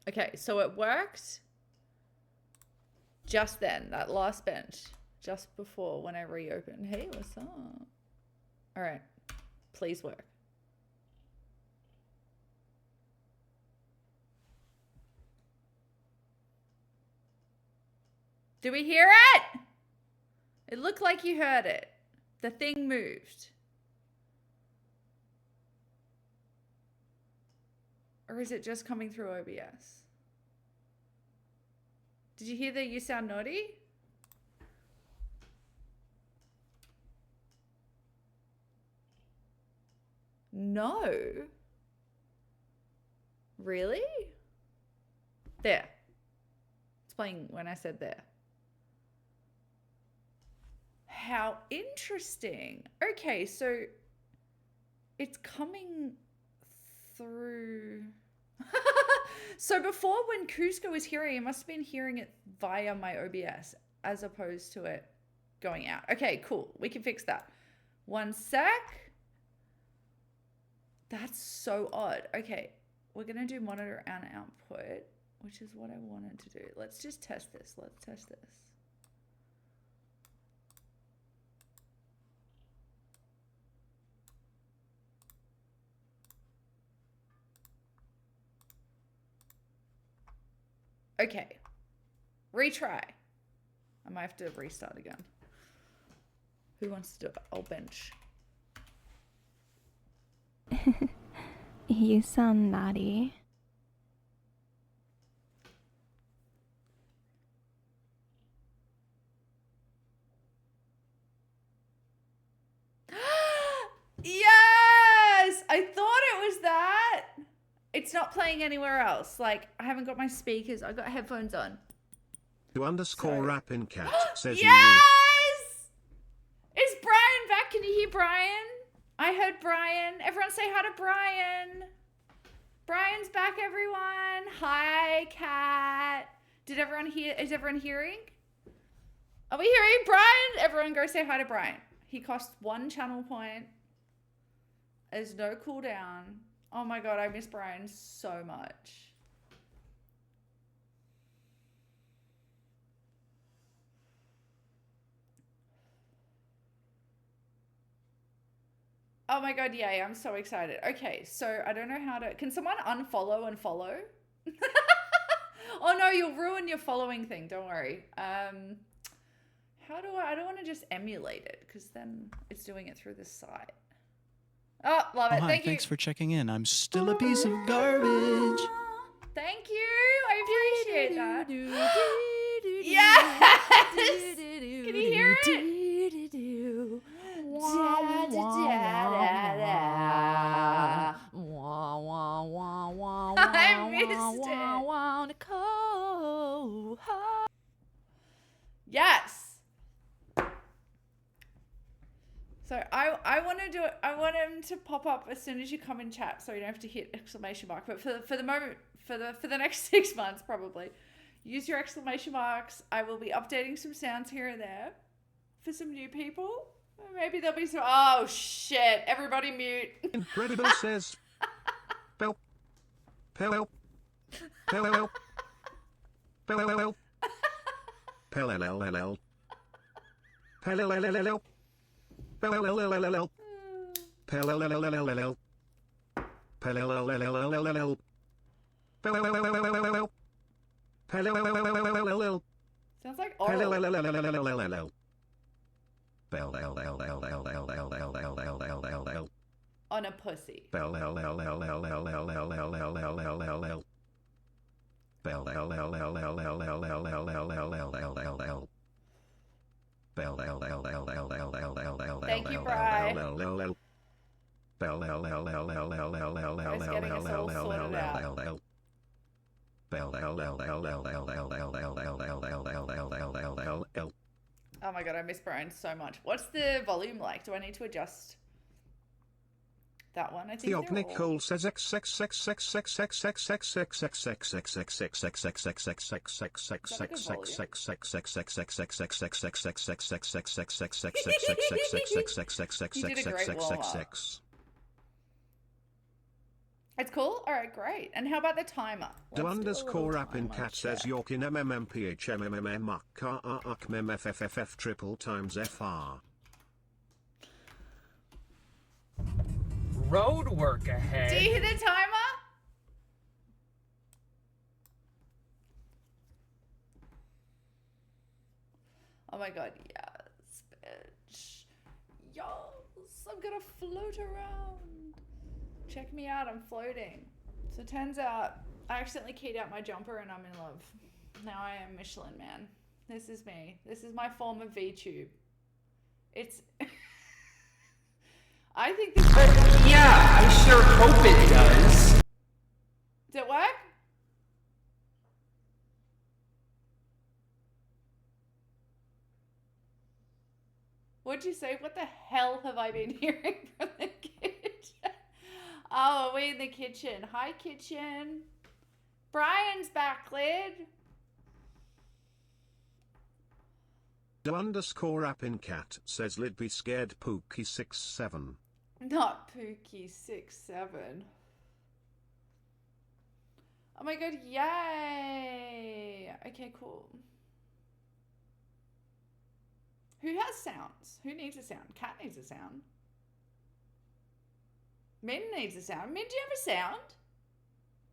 Okay, so it worked just then, that last bench, just before when I reopened. Hey, what's up? All right, please work. Do we hear it? It looked like you heard it. The thing moved. Or is it just coming through OBS? Did you hear that you sound naughty? No. Really? There. It's playing when I said there. How interesting. Okay, so it's coming through. So before, when Cusco was hearing it, must have been hearing it via my OBS as opposed to it going out. Okay, cool. We can fix that. One sec. That's so odd. Okay, we're going to do monitor and output, which is what I wanted to do. Let's just test this. Let's test this. Okay, retry. I might have to restart again. Who wants to do it? I'll bench. You sound naughty. Yes! I thought it was that. It's not playing anywhere else. Like, I haven't got my speakers. I've got headphones on. _ rap in cat says yes! Is Brian back? Can you hear Brian? I heard Brian. Everyone say hi to Brian. Brian's back, everyone. Hi, Cat. Did everyone hear? Is everyone hearing? Are we hearing Brian? Everyone go say hi to Brian. He costs 1 channel point. There's no cooldown. Oh my god, I miss Brian so much. Oh my god, yay, I'm so excited. Okay, so I don't know how to... Can someone unfollow and follow? Oh no, you'll ruin your following thing, don't worry. How do I don't want to just emulate it, because then it's doing it through this site. Oh, love it. Hi, Thank you. thanks for checking in. I'm still a piece of garbage. Thank you. I appreciate that. Yes! Can you hear it? I missed it. Yes. So I want to do it. I want him to pop up as soon as you come in chat, so you don't have to hit exclamation mark. But for the moment, for the next 6 months, probably use your exclamation marks. I will be updating some sounds here and there for some new people. Maybe there'll be some. Oh shit! Everybody mute. Incredible says Pel Pel Pel Pel Pel Pel Sounds like oral. On a pussy. Thank you, Bri. Guys getting us all sorted out. Oh my god, I miss Brian so much. What's the volume like? Do I need to adjust that one? I think the Nicole says It's cool? Alright, great. And how about the timer? Do Let's do a underscore little app in timer cat says check. York in MMMPHMMMMFFFF triple times FR. Road work ahead. Do you hear the timer? Oh my god, yes, bitch. Yes, I'm gonna float around. Check me out, I'm floating. So it turns out I accidentally keyed out my jumper and I'm in love. Now I am Michelin Man. This is me. This is my form of VTube. It's... I think this... Yeah, I sure hope it does. Does it work? What'd you say? What the hell have I been hearing from the kitchen? Oh, are we in the kitchen? Hi, kitchen. Brian's back, Lid. Do underscore app in cat says Lid be scared Pookie 67. Not Pookie67. Oh my god, yay! Okay, cool. Who has sounds? Who needs a sound? Cat needs a sound. Min needs a sound. Min, do you have a sound?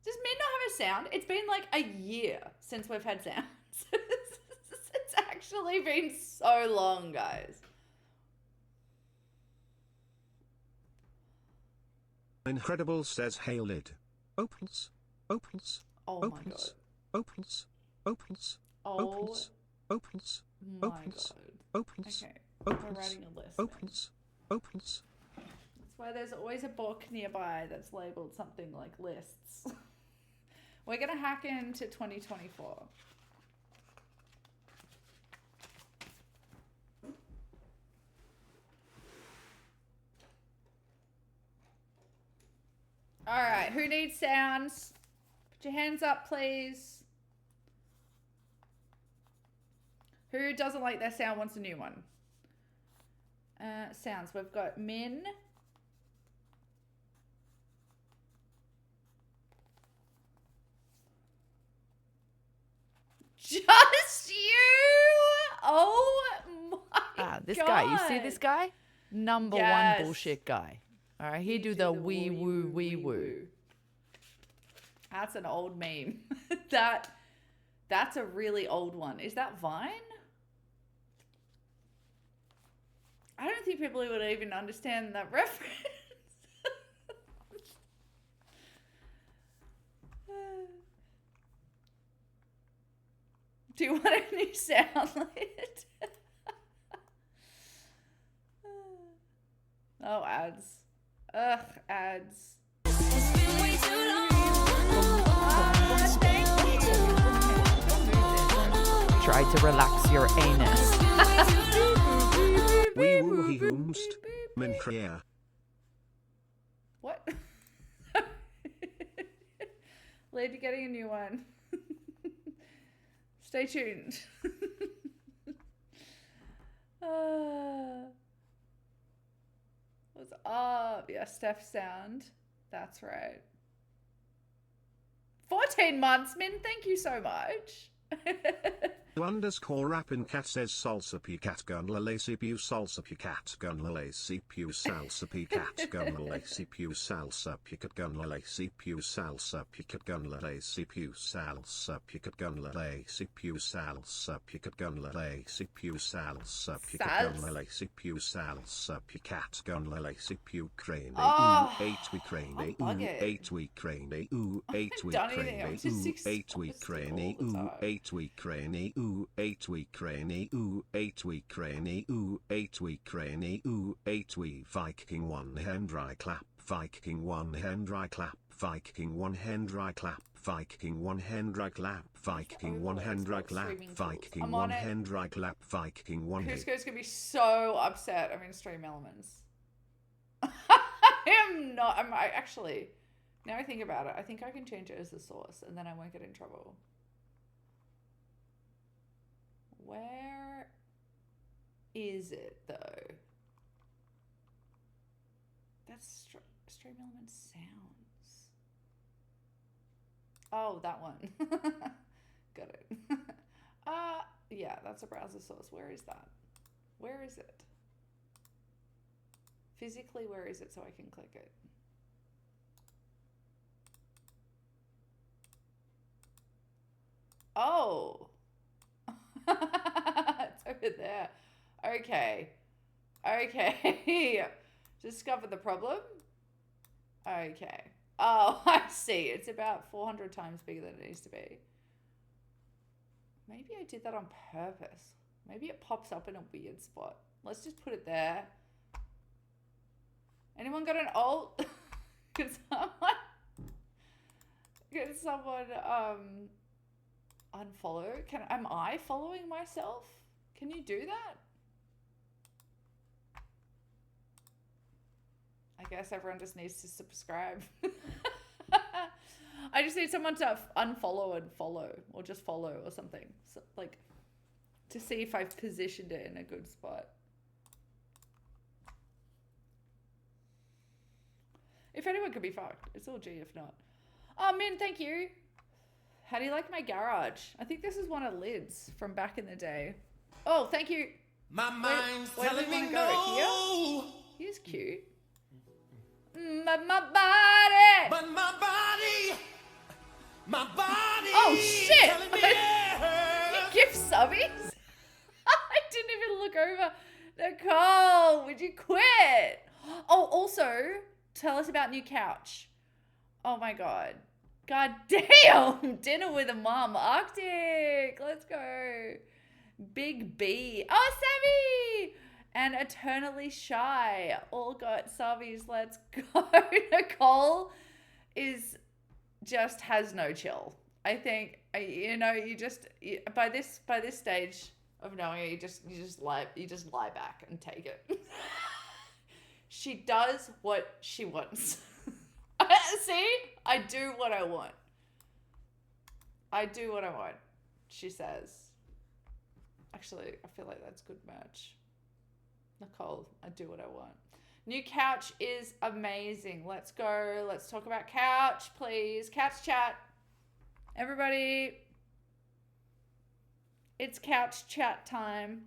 Does Min not have a sound? It's been like a year since we've had sounds. It's actually been so long, guys. Incredible says hey Lid. Opals. Opals. Oh my Opals. god. Opals. Opals. Oh Opals. Opals. my Opals. god. Opals. Okay, we're Opals. writing a list. Min. Opals. Opals. That's why there's always a book nearby that's labeled something like lists. We're gonna hack into 2024. All right, who needs sounds? Put your hands up, please. Who doesn't like their sound wants a new one? Sounds. We've got Min. Just you? Oh my This god. guy, you see this guy? Number Yes. one bullshit guy. All right, he do the wee woo wee woo. That's an old meme. That's a really old one. Is that Vine? I don't think people would even understand that reference. Do you want a new sound, Lid? Oh, ads. Ugh, ads. Try to relax your anus. Wee woo he whomst. Min creer. What? Lid, you're getting a new one. Stay tuned. What's up? Yeah, Steph sound. That's right. 14 months, Min. Thank you so much. Do underscore app in cat says salsa pu cat gun la lacy pu salsa pu cat gun la lacy pu salsa pu cat gun la lacy pu salsa pu cat gun la lacy pu salsa pu cat gun la lacy pu salsa pu cat gun la lacy pu salsa pu cat gun la lacy pu salsa pu cat gun la lacy pu salsa pu cat gun la lacy pu crane Oh, 8 week crane I'm bugging. 8 week crane 8 week done anything, I'm crane just 8 week exhausted crane all the time. 8 week crane 8 week crane 8 week crane 8 week crane 8 week Viking one hand dry clap Viking one hand dry clap Viking one hand dry clap Viking one hand dry clap Viking one hand dry clap Viking one hand dry clap Viking one hand. Cusco's gonna be so upset I'm in Stream Elements. I am not. I actually, now I think about it, I think I can change it as the source and then I won't get in trouble. Where is it though? That's Stream Elements sounds. Oh, that one. Got it. Yeah, that's a browser source. Where is that? Where is it? Physically, where is it so I can click it? Oh. It's over there. Okay. Okay. Discover the problem. Okay. Oh, I see. It's about 400 times bigger than it needs to be. Maybe I did that on purpose. Maybe it pops up in a weird spot. Let's just put it there. Anyone got an alt? Can someone unfollow? Am I following myself? Can you do that? I guess everyone just needs to subscribe. I just need someone to unfollow and follow, or just follow or something. So, like, to see if I've positioned it in a good spot. If anyone could be fucked, it's all G if not. Oh, Min, thank you. How do you like my garage? I think this is one of Lid's from back in the day. Oh, thank you. My mind's where telling me go? no. Here? He's cute. But my body. But my body. Oh shit! Telling me yeah. You gift subbies? I didn't even look over. Nicole, would you quit? Oh, also, tell us about new couch. Oh my god. God damn! Dinner with a mum. Arctic. Let's go. Big B. Oh, Sammy! And Eternally Shy. All got subbies. Let's go. Nicole has no chill. I think, you know, by this stage of knowing it, you just lie back and take it. She does what she wants. See? I do what I want. I do what I want, she says. Actually, I feel like that's good merch. Nicole, I do what I want. New couch is amazing. Let's go. Let's talk about couch, please. Couch chat. Everybody, it's couch chat time.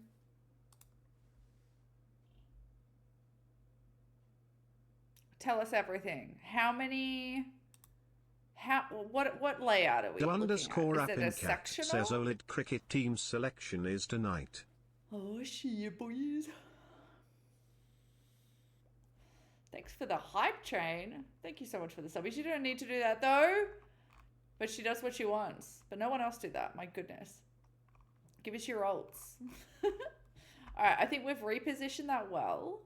Tell us everything. What layout are we looking at? Is it a sectional? Says OLED cricket team selection is tonight. Oh shit, boys. Thanks for the hype train. Thank you so much for the subbies. You don't need to do that though. But she does what she wants. But no one else did that. My goodness. Give us your alts. Alright, I think we've repositioned that well.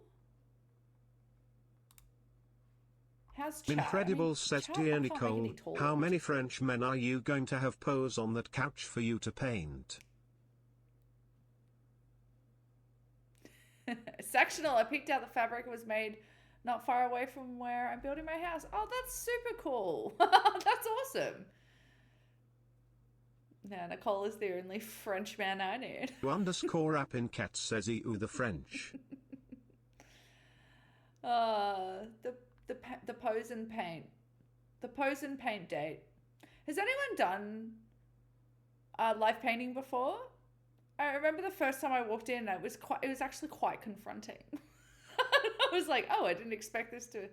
How's chat? Incredible, says dear Nicole. How many French men are you going to have pose on that couch for you to paint? Sectional. I picked out the fabric. It was made not far away from where I'm building my house. Oh, that's super cool. That's awesome. Yeah, Nicole is the only French man I need. _ app in cat says ew the French. The pose and paint. The pose and paint date. Has anyone done live painting before? I remember the first time I walked in, it was actually quite confronting. I was like, oh, I didn't expect this to,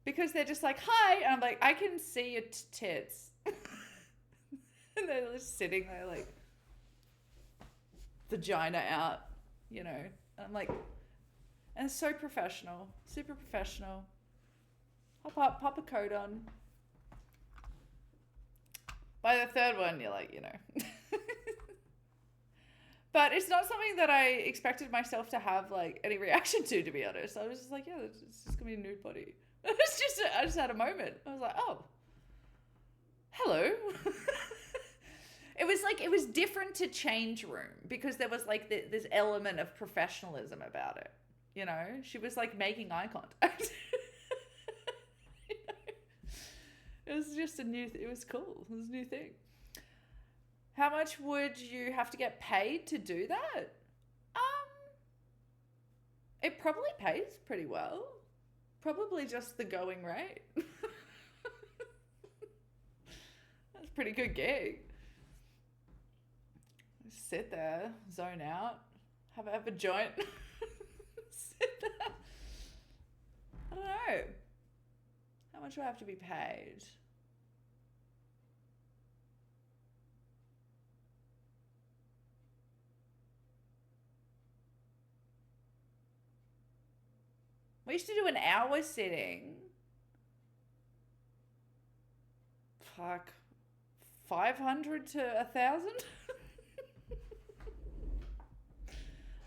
because they're just like, hi, and I'm like, I can see your tits. And they're just sitting there like, vagina out, you know. And I'm like, and it's so professional, super professional. Pop a coat on. By the third one, you're like, you know. But it's not something that I expected myself to have like any reaction to be honest. I was just like, yeah, it's just gonna be a nude body. I just had a moment. I was like, oh, hello. It was different to Change Room because there was like this element of professionalism about it. You know, she was like making eye contact. You know? It was just it was cool. It was a new thing. How much would you have to get paid to do that? It probably pays pretty well. Probably just the going rate. Pretty good gig. Just sit there, zone out, have a joint. Sit there. I don't know. How much do I have to be paid? We used to do an hour sitting. Fuck. 500 to 1,000?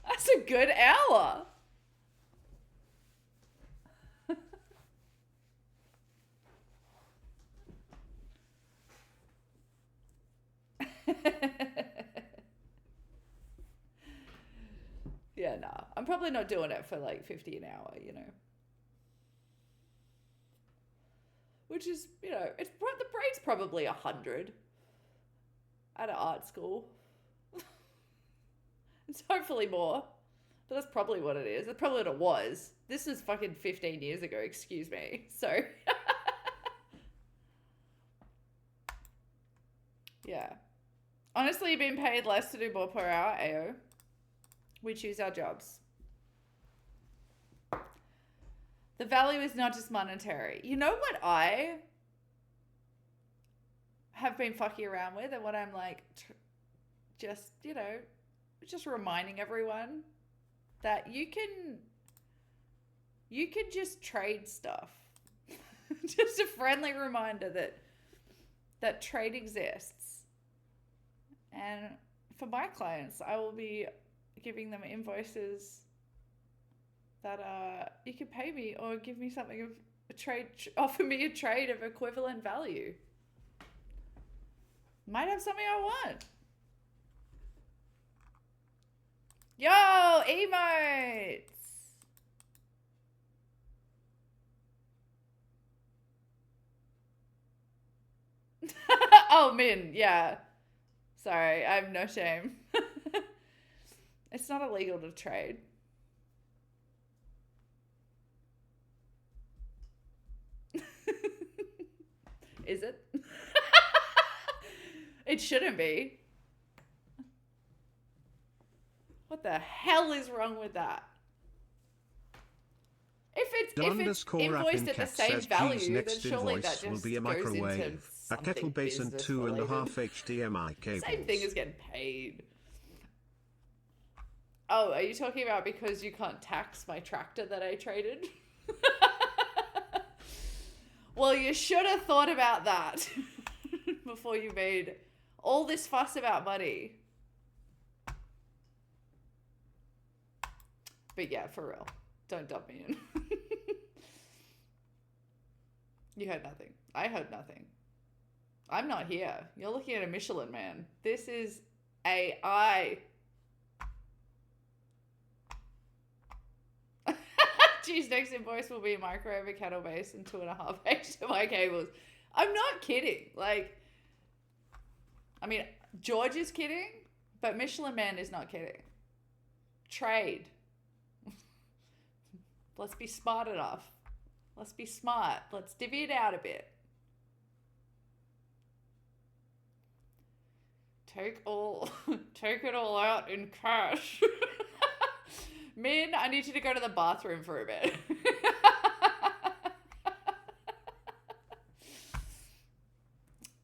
That's a good hour. Yeah, nah. I'm probably not doing it for like 50 an hour, you know. Which is, you know, the rate's probably 100 at an art school. It's hopefully more. But that's probably what it is. That's probably what it was. This is fucking 15 years ago, excuse me. So, yeah. Honestly, being paid less to do more per hour, AO. We choose our jobs. The value is not just monetary. You know what I have been fucking around with and what I'm like, just, you know, just reminding everyone that you can just trade stuff. Just a friendly reminder that trade exists. And for my clients, I will be giving them invoices that you can pay me or give me something of a trade, offer me a trade of equivalent value. Might have something I want. Yo, emotes. Oh, Min, yeah. Sorry, I have no shame. It's not illegal to trade. Is it? It shouldn't be. What the hell is wrong with that? If it's invoiced at the same value, then surely that just will be a goes into microwave, a kettle base and business 2.5 related. HDMI cables. Same thing as getting paid. Oh, are you talking about because you can't tax my tractor that I traded? Well, you should have thought about that before you made all this fuss about money. But yeah, for real. Don't dump me in. You heard nothing. I heard nothing. I'm not here. You're looking at a Michelin man. This is AI. Geez, next invoice will be microwave, a kettle base, and 2.5 HDMI cables. I'm not kidding. Like, I mean, George is kidding, but Michelin Man is not kidding. Trade. Let's be smart enough. Let's be smart. Let's divvy it out a bit. Take it all out in cash. Min, I need you to go to the bathroom for a bit.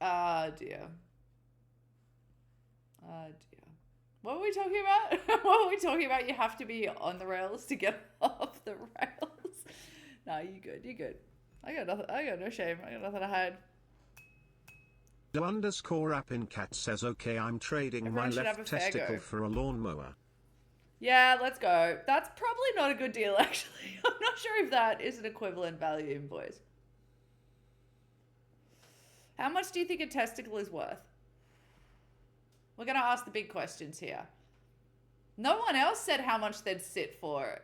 Ah, dear. Ah, dear. What were we talking about? What were we talking about? You have to be on the rails to get off the rails. No, you good. You good. I got nothing. I got no shame. I got nothing to hide. The underscore app in cat says, okay, I'm trading Everyone my should have left a fair testicle go. for a lawnmower. Yeah, let's go. That's probably not a good deal, actually. I'm not sure if that is an equivalent value invoice. How much do you think a testicle is worth? We're going to ask the big questions here. No one else said how much they'd sit for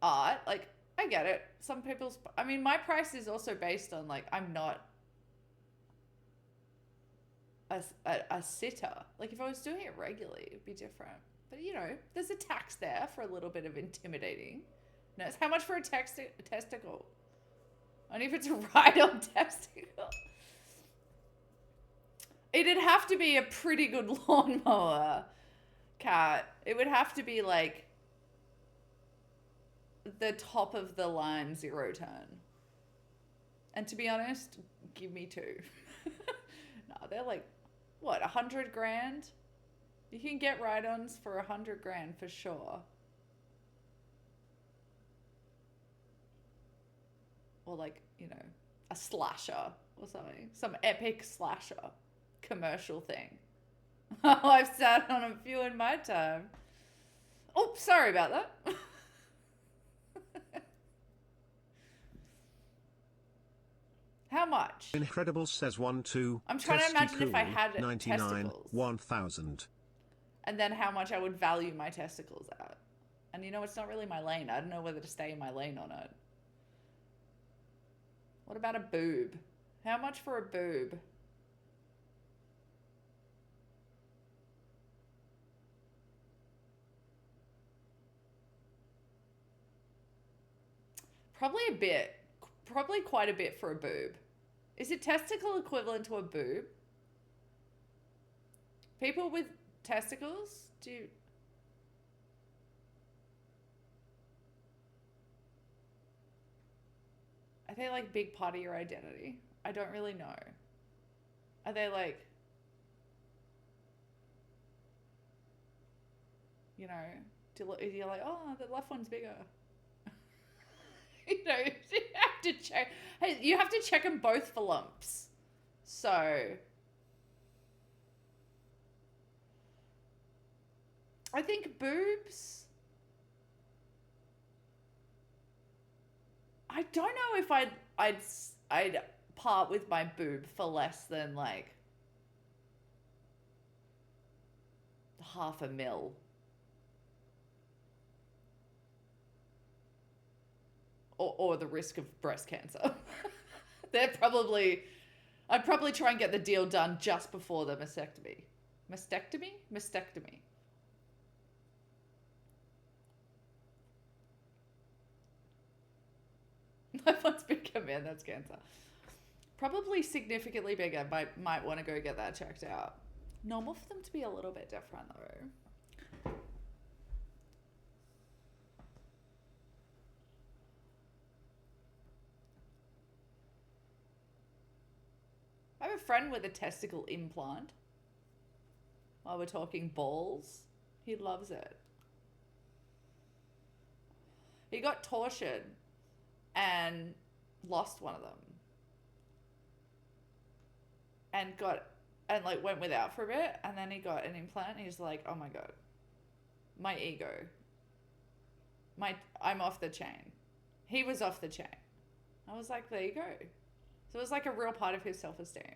art. Like, I get it. Some people's... I mean, my price is also based on, like, I'm not a sitter. Like, if I was doing it regularly, it'd be different. But, you know, there's a tax there for a little bit of intimidating. No, it's how much for a testicle? Only if it's a ride-on testicle. It'd have to be a pretty good lawnmower, Cat. It would have to be like the top of the line zero turn. And to be honest, give me 2. No, they're like, what, 100 grand? You can get ride-ons for 100 grand for sure. Or like, you know, a slasher or something. Some epic slasher commercial thing. Oh, I've sat on a few in my time. Oh, sorry about that. How much? Incredible says 1 2. I'm trying to imagine if I had 99 testicles. 1000. And then how much I would value my testicles at. And you know, it's not really my lane. I don't know whether to stay in my lane or not. What about a boob? How much for a boob? Probably a bit. Probably quite a bit for a boob. Is it testicle equivalent to a boob? People with testicles? Are they like big part of your identity? I don't really know. Are they like, you know, you're like, oh, the left one's bigger. You know, you have to check. Hey, you have to check them both for lumps. So I think boobs. I don't know if I'd part with my boob for less than like $500,000. Or the risk of breast cancer. I'd probably try and get the deal done just before the mastectomy. Mastectomy. My one's bigger, man. That's cancer. Probably significantly bigger. Might want to go get that checked out. Normal for them to be a little bit different though. I have a friend with a testicle implant. While we're talking balls, he loves it. He got torsion and lost one of them. And went without for a bit, and then he got an implant and he's like, oh my God, my ego. I'm off the chain. He was off the chain. I was like, there you go. So it was like a real part of his self-esteem.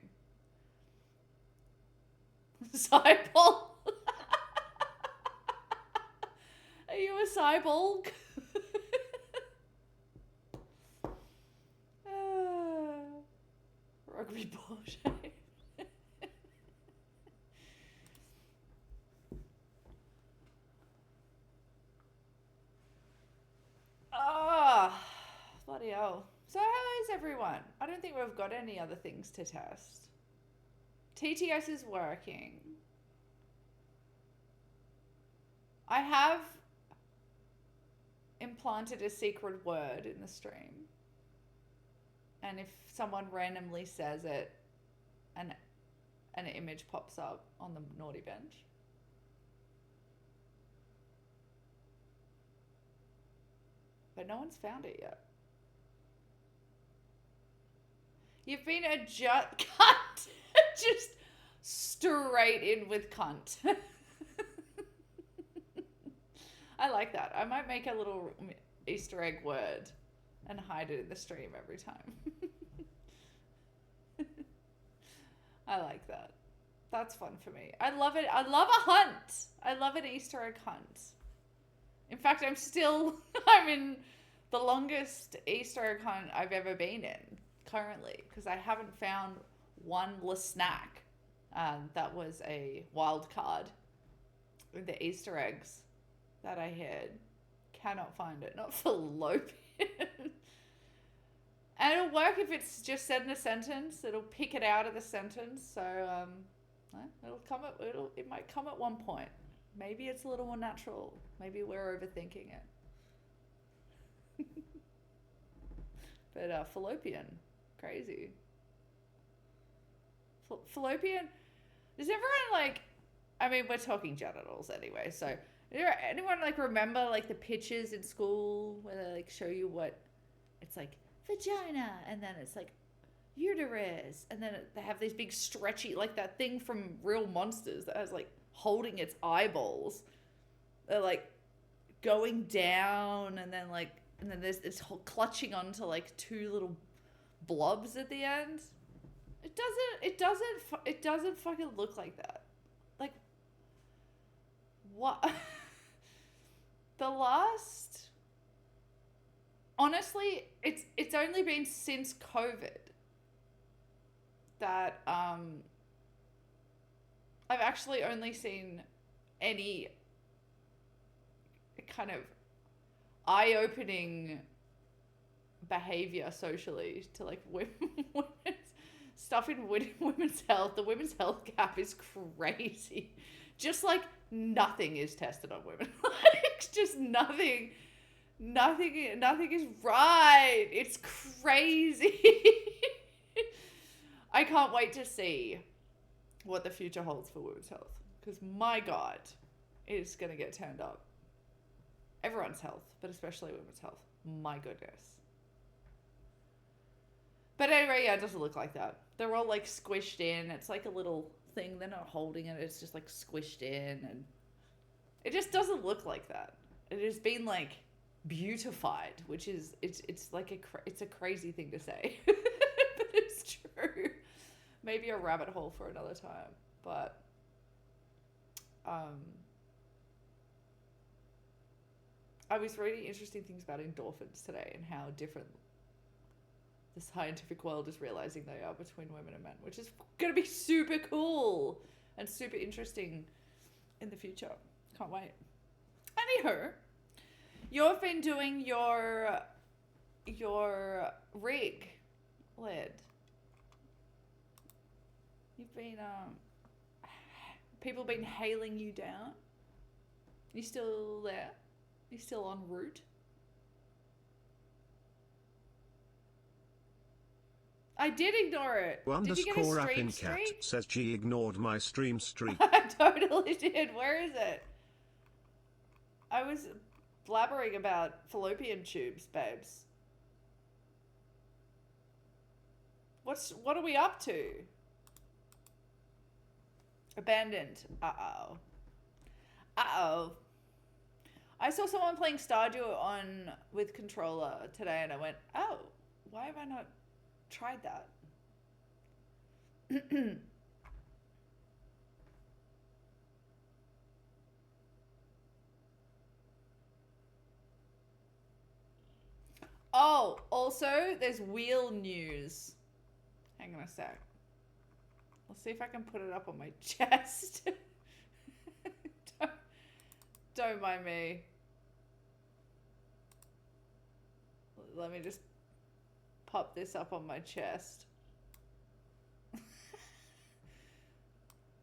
Cyborg? Are you a cyborg? Rugby ball shape. Bloody hell. So how is everyone? I don't think we've got any other things to test. TTS is working. I have implanted a secret word in the stream. And if someone randomly says it, an image pops up on the naughty bench. But no one's found it yet. You've been a cunt. Just straight in with cunt. I like that. I might make a little Easter egg word and hide it in the stream every time. I like that. That's fun for me. I love it. I love a hunt. I love an Easter egg hunt. In fact, I'm in the longest Easter egg hunt I've ever been in currently, because I haven't found one snack that was a wild card with the Easter eggs that I hid. Cannot find it. Not for Lopian. And it'll work if it's just said in a sentence. It'll pick it out of the sentence. So It might come at one point. Maybe it's a little more natural. Maybe we're overthinking it. But fallopian, crazy. Fallopian. Does everyone like? I mean, we're talking genitals anyway. So, anyone like remember like the pictures in school where they like show you what it's like vagina, and then it's like uterus, and then they have these big stretchy, like that thing from Real Monsters that has like holding its eyeballs. They're like going down, and then there's this whole clutching onto like two little blobs at the end. It doesn't fucking look like that. Like, what? Honestly, it's only been since COVID that I've actually only seen any kind of eye-opening behavior socially to like women's stuff in women's health. The women's health gap is crazy. Just like nothing is tested on women. Like just nothing is right. It's crazy. I can't wait to see what the future holds for women's health, because my God, it's going to get turned up. Everyone's health, but especially women's health. My goodness. But anyway, yeah, it doesn't look like that. They're all like squished in. It's like a little thing. They're not holding it. It's just like squished in, and it just doesn't look like that. It has been like beautified, which is it's like it's a crazy thing to say, but it's true. Maybe a rabbit hole for another time, but I was reading interesting things about endorphins today and how different the scientific world is realizing they are between women and men, which is going to be super cool and super interesting in the future. Can't wait. Anywho, you've been doing your rig lid. You've been people been hailing you down. You still there? You still en route? I did ignore it. Did you get a stream streak? Says G ignored my stream streak. I totally did. Where is it? I was blabbering about fallopian tubes, babes. What are we up to? Abandoned. Uh-oh. Uh-oh. I saw someone playing Stardew with controller today, and I went, oh, why have I not tried that? Oh, also, there's wheel news. Hang on a sec. Let's see if I can put it up on my chest. Don't mind me. Let me just pop this up on my chest.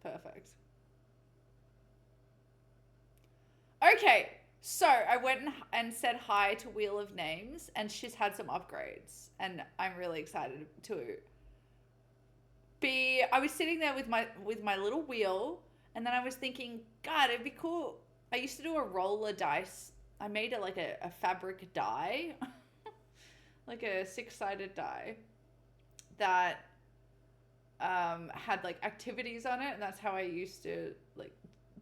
Perfect. Okay, so I went and said hi to Wheel of Names, and she's had some upgrades, and I'm really excited to be. I was sitting there with my little wheel, and then I was thinking, God, it'd be cool. I used to do a roller dice. I made it like a fabric die, like a 6-sided die that had like activities on it, and that's how I used to like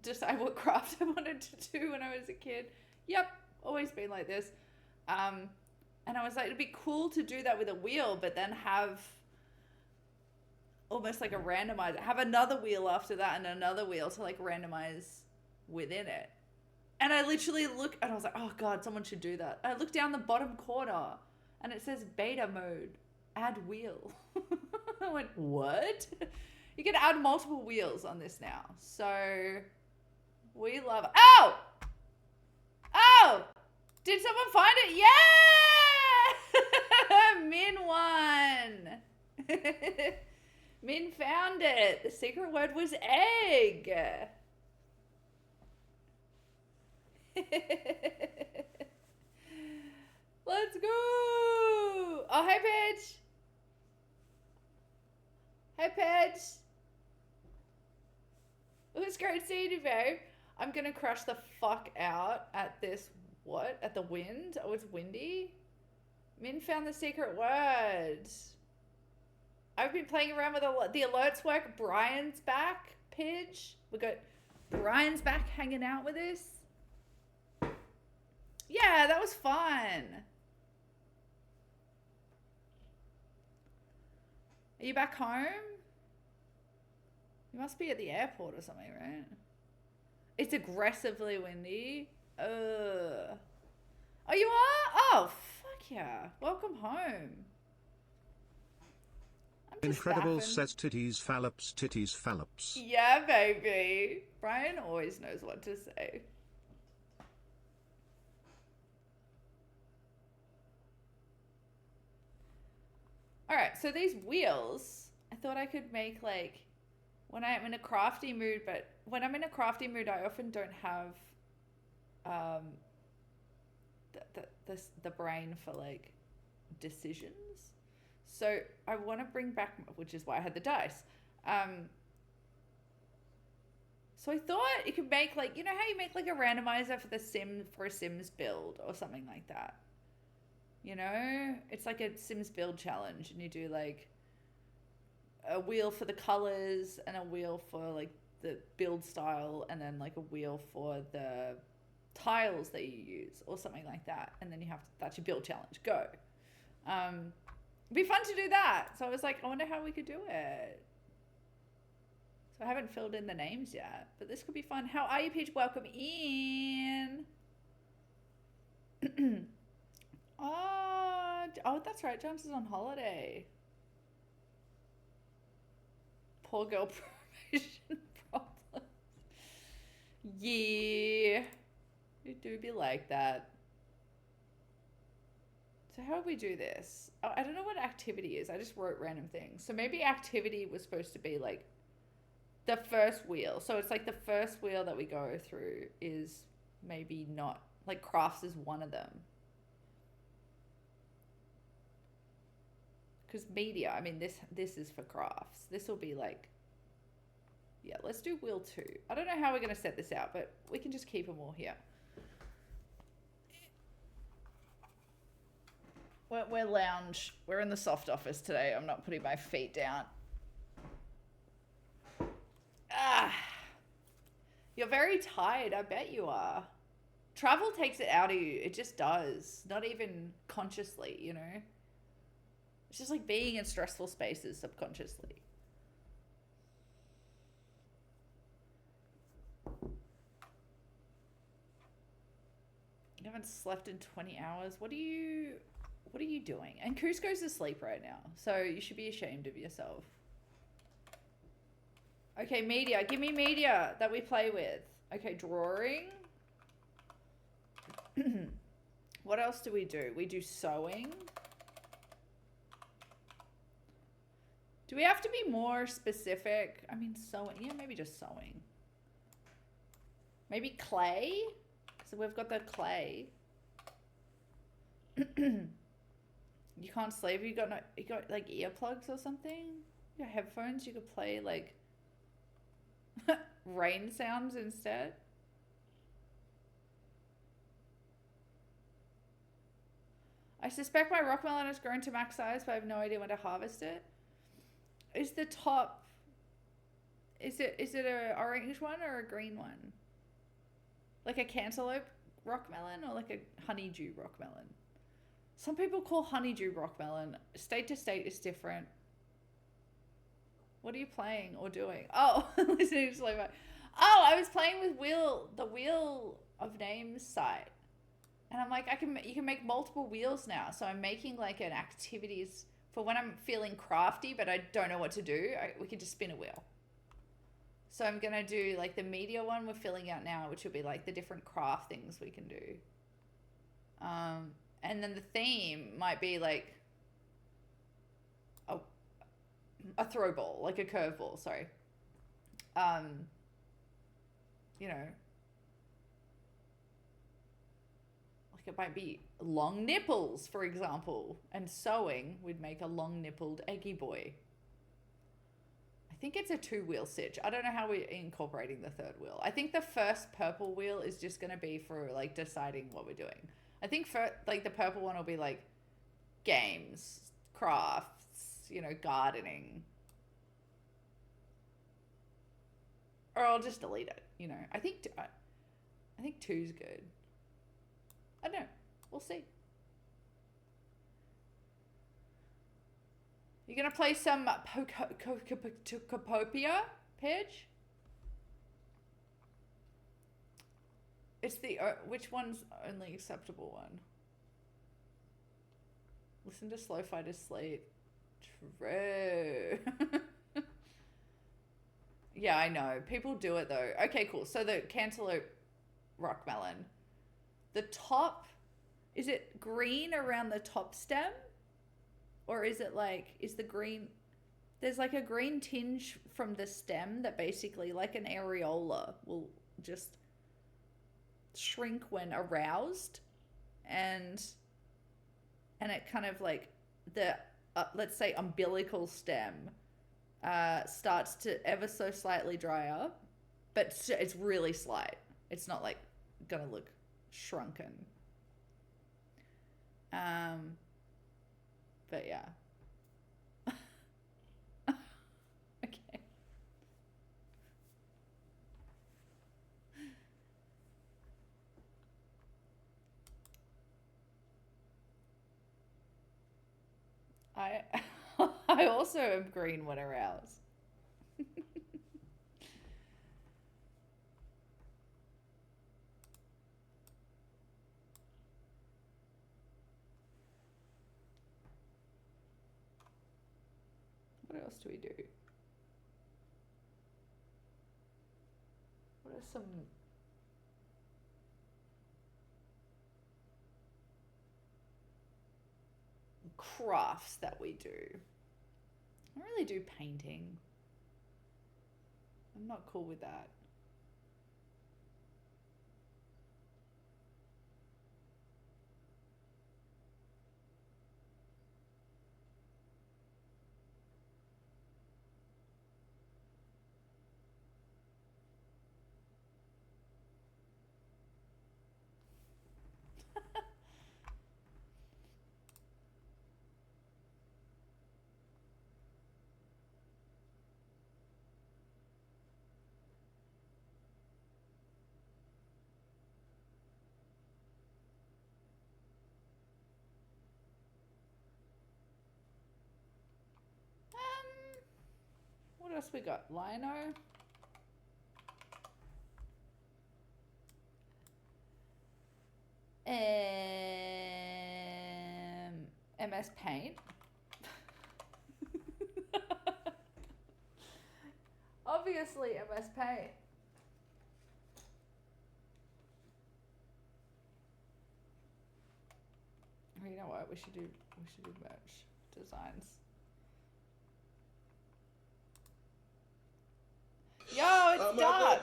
decide what craft I wanted to do when I was a kid. Yep, always been like this. And I was like, it'd be cool to do that with a wheel, but then have almost like a randomizer. Have another wheel after that and another wheel to like randomize within it. And I literally look and I was like, oh God, someone should do that. I look down the bottom corner and it says beta mode, add wheel. I went, what? You can add multiple wheels on this now. So we love, oh! Oh! Did someone find it? Yeah! Min one. Min found it. The secret word was egg. Let's go. Oh, hey, Paige. Hey, Paige. It was great seeing you, babe. I'm going to crush the fuck out at this, what? At the wind? Oh, it's windy? Min found the secret word. I've been playing around with the alerts work. Brian's back, Pidge. We got Brian's back hanging out with us. Yeah, that was fun. Are you back home? You must be at the airport or something, right? It's aggressively windy. Oh, you are? Oh, fuck yeah. Welcome home. Incredible Staffing. says titties fallops titties fallops. Yeah, baby. Brian always knows what to say. Alright, so these wheels, I thought I could make like, when I'm in a crafty mood, but when I'm in a crafty mood, I often don't have the brain for like decisions. So I want to bring back, which is why I had the dice. So I thought you could make like, you know how you make like a randomizer for a Sims build or something like that. You know, it's like a Sims build challenge, and you do like a wheel for the colors and a wheel for like the build style, and then like a wheel for the tiles that you use or something like that. And then you have to, that's your build challenge. Go. It'd be fun to do that. So I was like, I wonder how we could do it. So I haven't filled in the names yet, but this could be fun. How are you, Peach? Welcome in. Oh, that's right. Jones is on holiday. Poor girl probation problem. Yeah. You do be like that. So how do we do this? Oh, I don't know what activity is. I just wrote random things. So maybe activity was supposed to be like the first wheel. So it's like the first wheel that we go through is maybe not, like crafts is one of them. Because media, I mean, this is for crafts. This will be like, yeah, let's do wheel 2. I don't know how we're going to set this out, but we can just keep them all here. We're lounge. We're in the soft office today. I'm not putting my feet down. Ah, you're very tired. I bet you are. Travel takes it out of you. It just does. Not even consciously, you know? It's just like being in stressful spaces subconsciously. You haven't slept in 20 hours. What are you doing? And Coos goes to sleep right now, so you should be ashamed of yourself. Okay, media. Give me media that we play with. Okay, drawing. What else do? We do sewing. Do we have to be more specific? I mean, sewing. Yeah, maybe just sewing. Maybe clay. So we've got the clay. You can't sleep. You got like earplugs or something? You got headphones. You could play like rain sounds instead. I suspect my rock melon has grown to max size, but I have no idea when to harvest it. Is the top, is it a orange one or a green one? Like a cantaloupe rock melon or like a honeydew rock melon? Some people call honeydew rock melon. State to state is different. What are you playing or doing? Oh, listening to slow mo. Oh, I was playing with the Wheel of Names site. And I'm like, you can make multiple wheels now. So I'm making like an activities for when I'm feeling crafty, but I don't know what to do. We could just spin a wheel. So I'm going to do like the media one we're filling out now, which will be like the different craft things we can do. And then the theme might be like, oh, a throw ball, like a curveball, sorry. You know, like it might be long nipples, for example, and sewing would make a long-nippled eggy boy. I think it's a 2-wheel stitch. I don't know how we're incorporating the 3rd wheel. I think the first purple wheel is just going to be for like deciding what we're doing. I think for like the purple one will be like games, crafts, you know, gardening. Or I'll just delete it, you know. I think 2's good. I don't know. We'll see. You gonna play some Popopia, Pidge? It's the which one's only acceptable one? Listen to Slow-Fi to sleep. True. Yeah, I know. People do it though. Okay, cool. So the cantaloupe rock melon. The top, is it green around the top stem? Or is it like, is the green, there's like a green tinge from the stem that basically, like an areola, will just shrink when aroused. And it kind of like the, let's say umbilical stem starts to ever so slightly dry up, but it's really slight. It's not like gonna look shrunken. But yeah. Okay. I also am green when aroused. What else do we do? What are some crafts that we do? I don't really do painting. I'm not cool with that. What else we got? Lino. MS Paint. Obviously MS Paint. You know what? We should do merch designs. Yo, it's dark.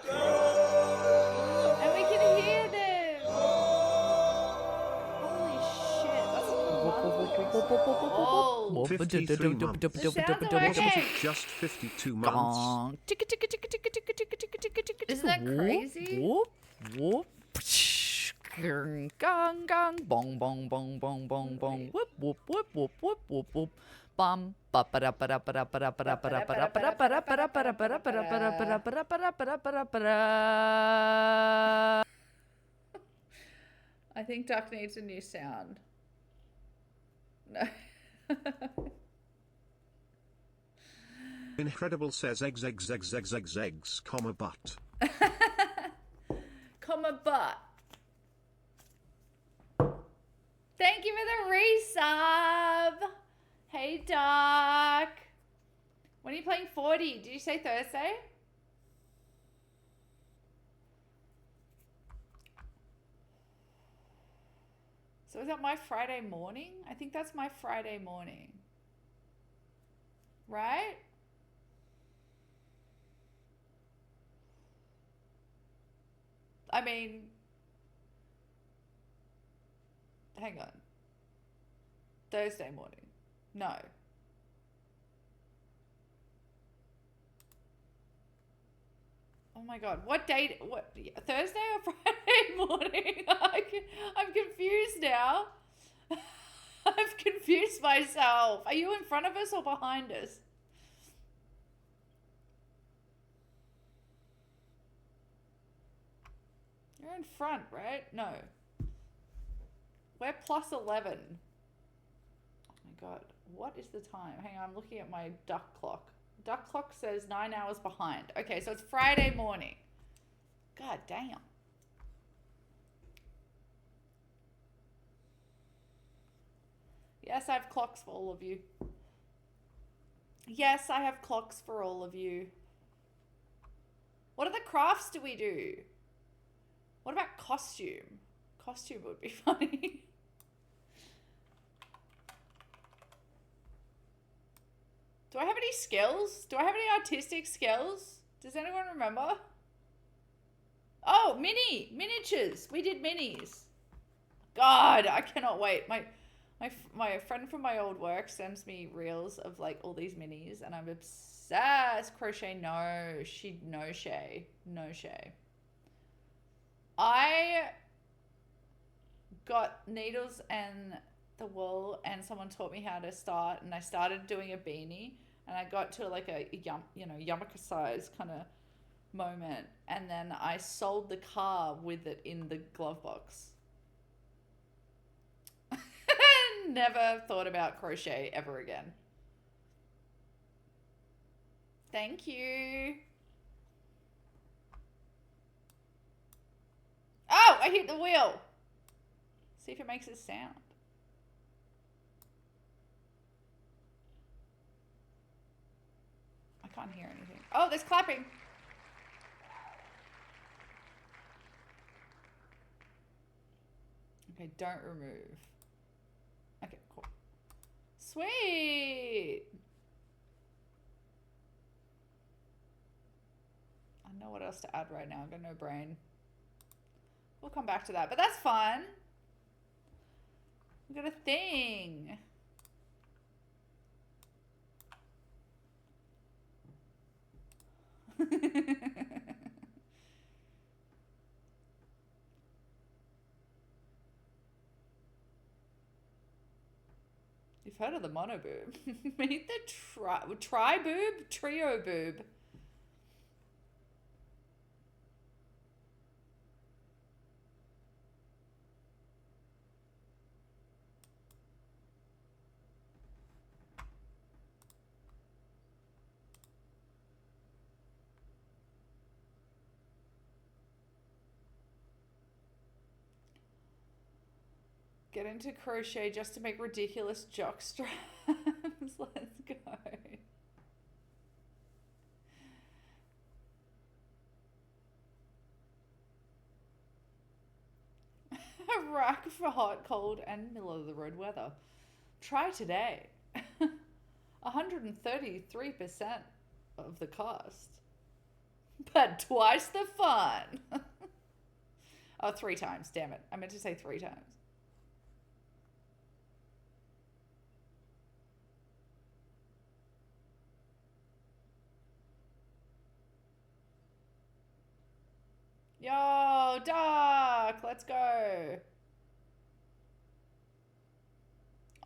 And we can hear them. Holy shit. That's oh. 53 months. The sounds are Wasn't working. it just 52 months? Isn't that crazy? Whoop, whoop. Gong, gong, bong, bong, bong, bong, bong, bong. Whoop, whoop, whoop, whoop, whoop, whoop, whoop. Bum, ba ba da ba da ba da ba da ba da ba da ba da ba da ba da ba da ba da ba da ba da ba da ba da ba da ba da ba da ba da. I think Duck needs a new sound. No. Incredible says eggs, comma butt. Comma butt. Thank you for the resub. Hey, Doc. When are you playing 40? Did you say Thursday? So is that my Friday morning? I think that's my Friday morning. Right? I mean, hang on. Thursday morning. No. Oh my god, what date? What, Thursday or Friday morning? I'm confused now. I've confused myself. Are you in front of us or behind us? You're in front, right? No. We're plus 11. Oh my god, what is the time? Hang on, I'm looking at my duck clock. Duck clock says 9 hours behind. Okay, so it's Friday morning. God damn. Yes, I have clocks for all of you. Yes, I have clocks for all of you. What other crafts do we do? What about costume? Costume would be funny. Do I have any skills? Do I have any artistic skills? Does anyone remember? Oh, miniatures. We did minis. God, I cannot wait. My friend from my old work sends me reels of like all these minis, and I'm obsessed. Crochet, no shay. I got needles and the wool, and someone taught me how to start, and I started doing a beanie, and I got to like a yarmulke size kind of moment, and then I sold the car with it in the glove box. Never thought about crochet ever again. Thank you. Oh, I hit the wheel. See if it makes a sound. I can't hear anything. Oh, there's clapping. Okay, don't remove. Okay, cool. Sweet. I know what else to add right now. I've got no brain. We'll come back to that, but that's fun. We've got a thing. You've heard of the monoboob. Meet the tri-boob? Trio boob. Get into crochet just to make ridiculous jock straps. Let's go. A rack for hot, cold, and middle of the road weather. Try today. 133% of the cost. But twice the fun. Oh, 3 times. Damn it. I meant to say 3 times. Yo, Duck, let's go.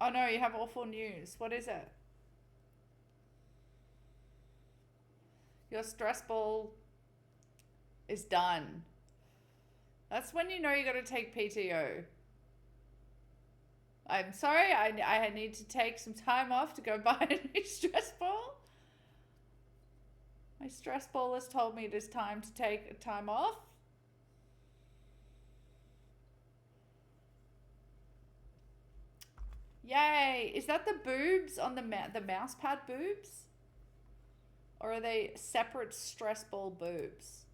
Oh no, you have awful news. What is it? Your stress ball is done. That's when you know you got to take PTO. I'm sorry, I need to take some time off to go buy a new stress ball. My stress ball has told me it is time to take time off. Yay! Is that the boobs on the mouse pad boobs? Or are they separate stress ball boobs?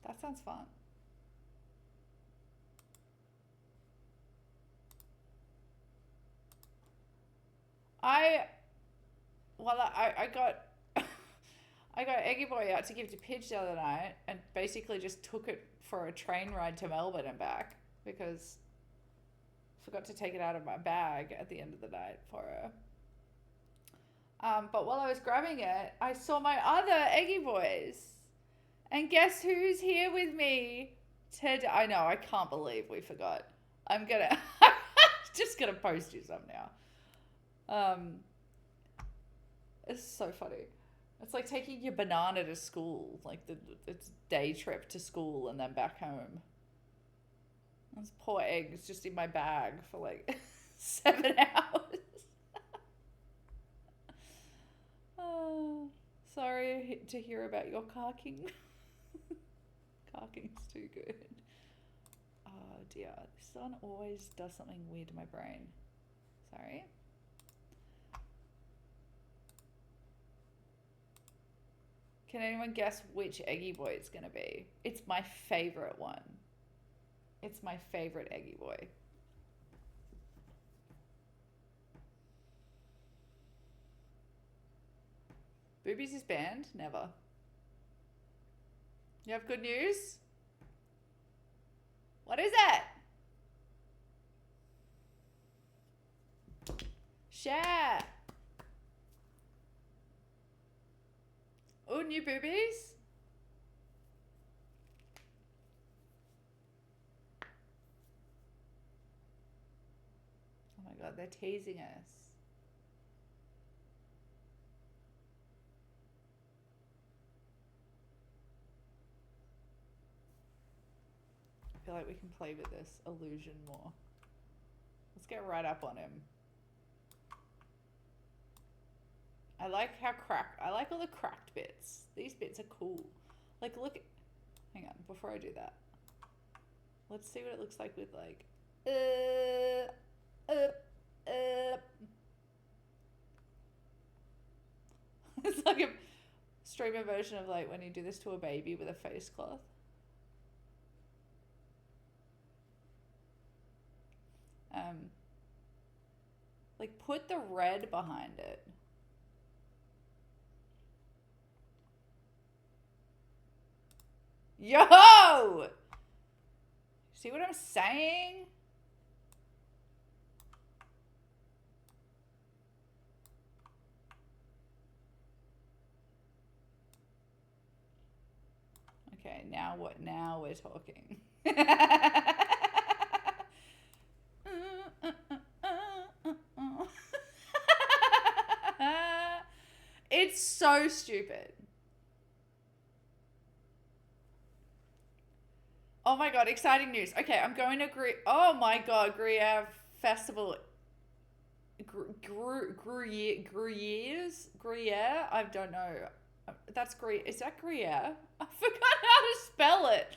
That sounds fun. I got I got Eggy Boy out to give to Pidge the other night and basically just took it for a train ride to Melbourne and back because I forgot to take it out of my bag at the end of the night for her. But while I was grabbing it, I saw my other Eggy Boys. And guess who's here with me today? I know, I can't believe we forgot. I'm just gonna post you some now. It's so funny. It's like taking your banana to school, like it's day trip to school and then back home. This poor egg is just in my bag for like 7 hours. Oh, sorry to hear about your carking. Carking's too good. Oh dear, this one always does something weird to my brain. Sorry. Can anyone guess which Eggy Boy it's gonna be? It's my favorite one. It's my favorite Eggy Boy. Boobies is banned? Never. You have good news? What is it? Share. Oh, new boobies? Oh my god, they're teasing us. I feel like we can play with this illusion more. Let's get right up on him. I like I like all the cracked bits. These bits are cool. Like, look, hang on, before I do that. Let's see what it looks like with like, It's like a streamer version of like when you do this to a baby with a face cloth. Like put the red behind it. Yo! See what I'm saying? Okay, now what? Now we're talking. It's so stupid. Oh my god, exciting news. Okay, I'm going to oh my god, Gruyere Festival. Gruyere? I don't know. That's Gruyere. Is that Gruyere? I forgot how to spell it.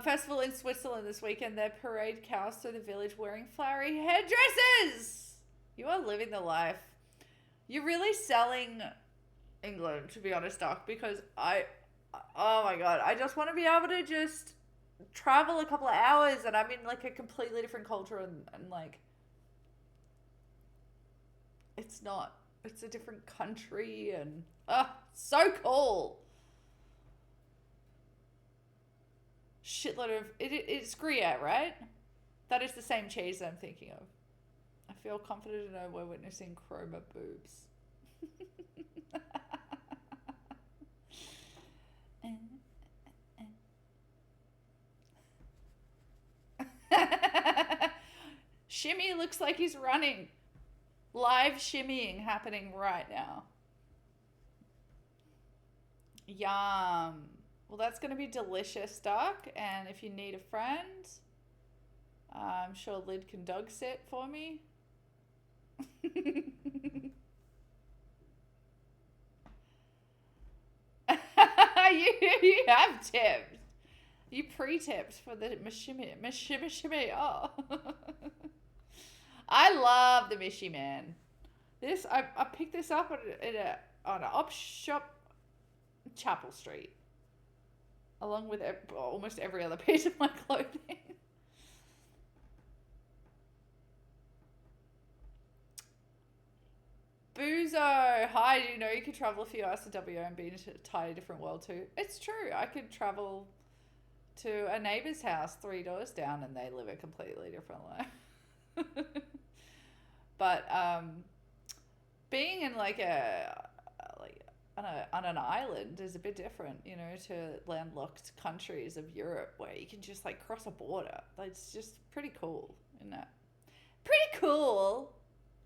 Festival in Switzerland this weekend. They parade cows through the village wearing flowery headdresses. You are living the life. You're really selling England, to be honest, Doc, because oh my god, I just want to be able to just travel a couple of hours and I'm in like a completely different culture and like it's a different country and so cool. Shitload of it's Gruyere, right? That is the same cheese I'm thinking of. I feel confident to know we're witnessing chroma boobs. Shimmy looks like he's running. Live shimmying happening right now. Yum. Well, that's going to be delicious, Doc. And if you need a friend, I'm sure Lid can dog sit for me. you have tipped. You pre-tipped for the mashimmy. Oh. I love the Mishy Man. This I picked this up on an op shop, Chapel Street, along with almost every other piece of my clothing. Boozo. Hi, do you know you could travel a few hours to WO and be in an entirely different world too? It's true. I could travel to a neighbor's house 3 doors down and they live a completely different life. But being in like on an island is a bit different, you know, to landlocked countries of Europe where you can just like cross a border. It's just pretty cool, isn't it? Pretty cool.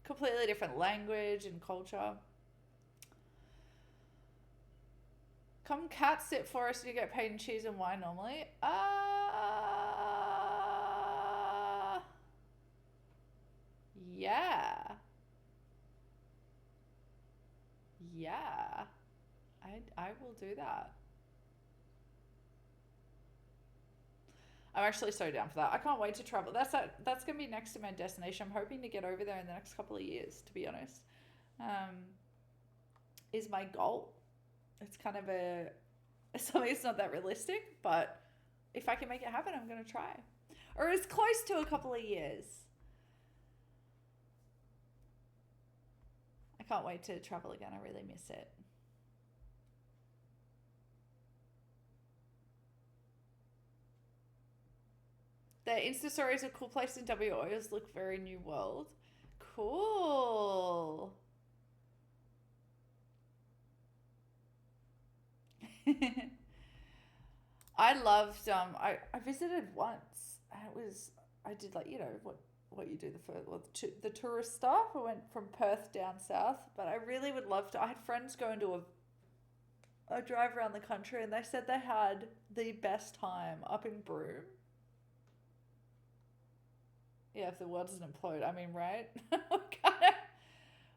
Completely different language and culture. Come cat sit for us and you get paid in cheese and wine normally. Yeah. Yeah. I will do that. I'm actually so down for that. I can't wait to travel. That's going to be next to my destination. I'm hoping to get over there in the next couple of years, to be honest. Is my goal. It's kind of something that's not that realistic, but if I can make it happen, I'm going to try. Or as close to a couple of years. I can't wait to travel again. I really miss it. The Insta stories of cool place in WOs look very new world. Cool. I loved I visited once and I did like, you know, what you do the tourist stuff. I went from Perth down south, but I really would love to. I had friends going to a drive around the country and they said they had the best time up in Broome. Yeah, if the world doesn't implode, I mean, right?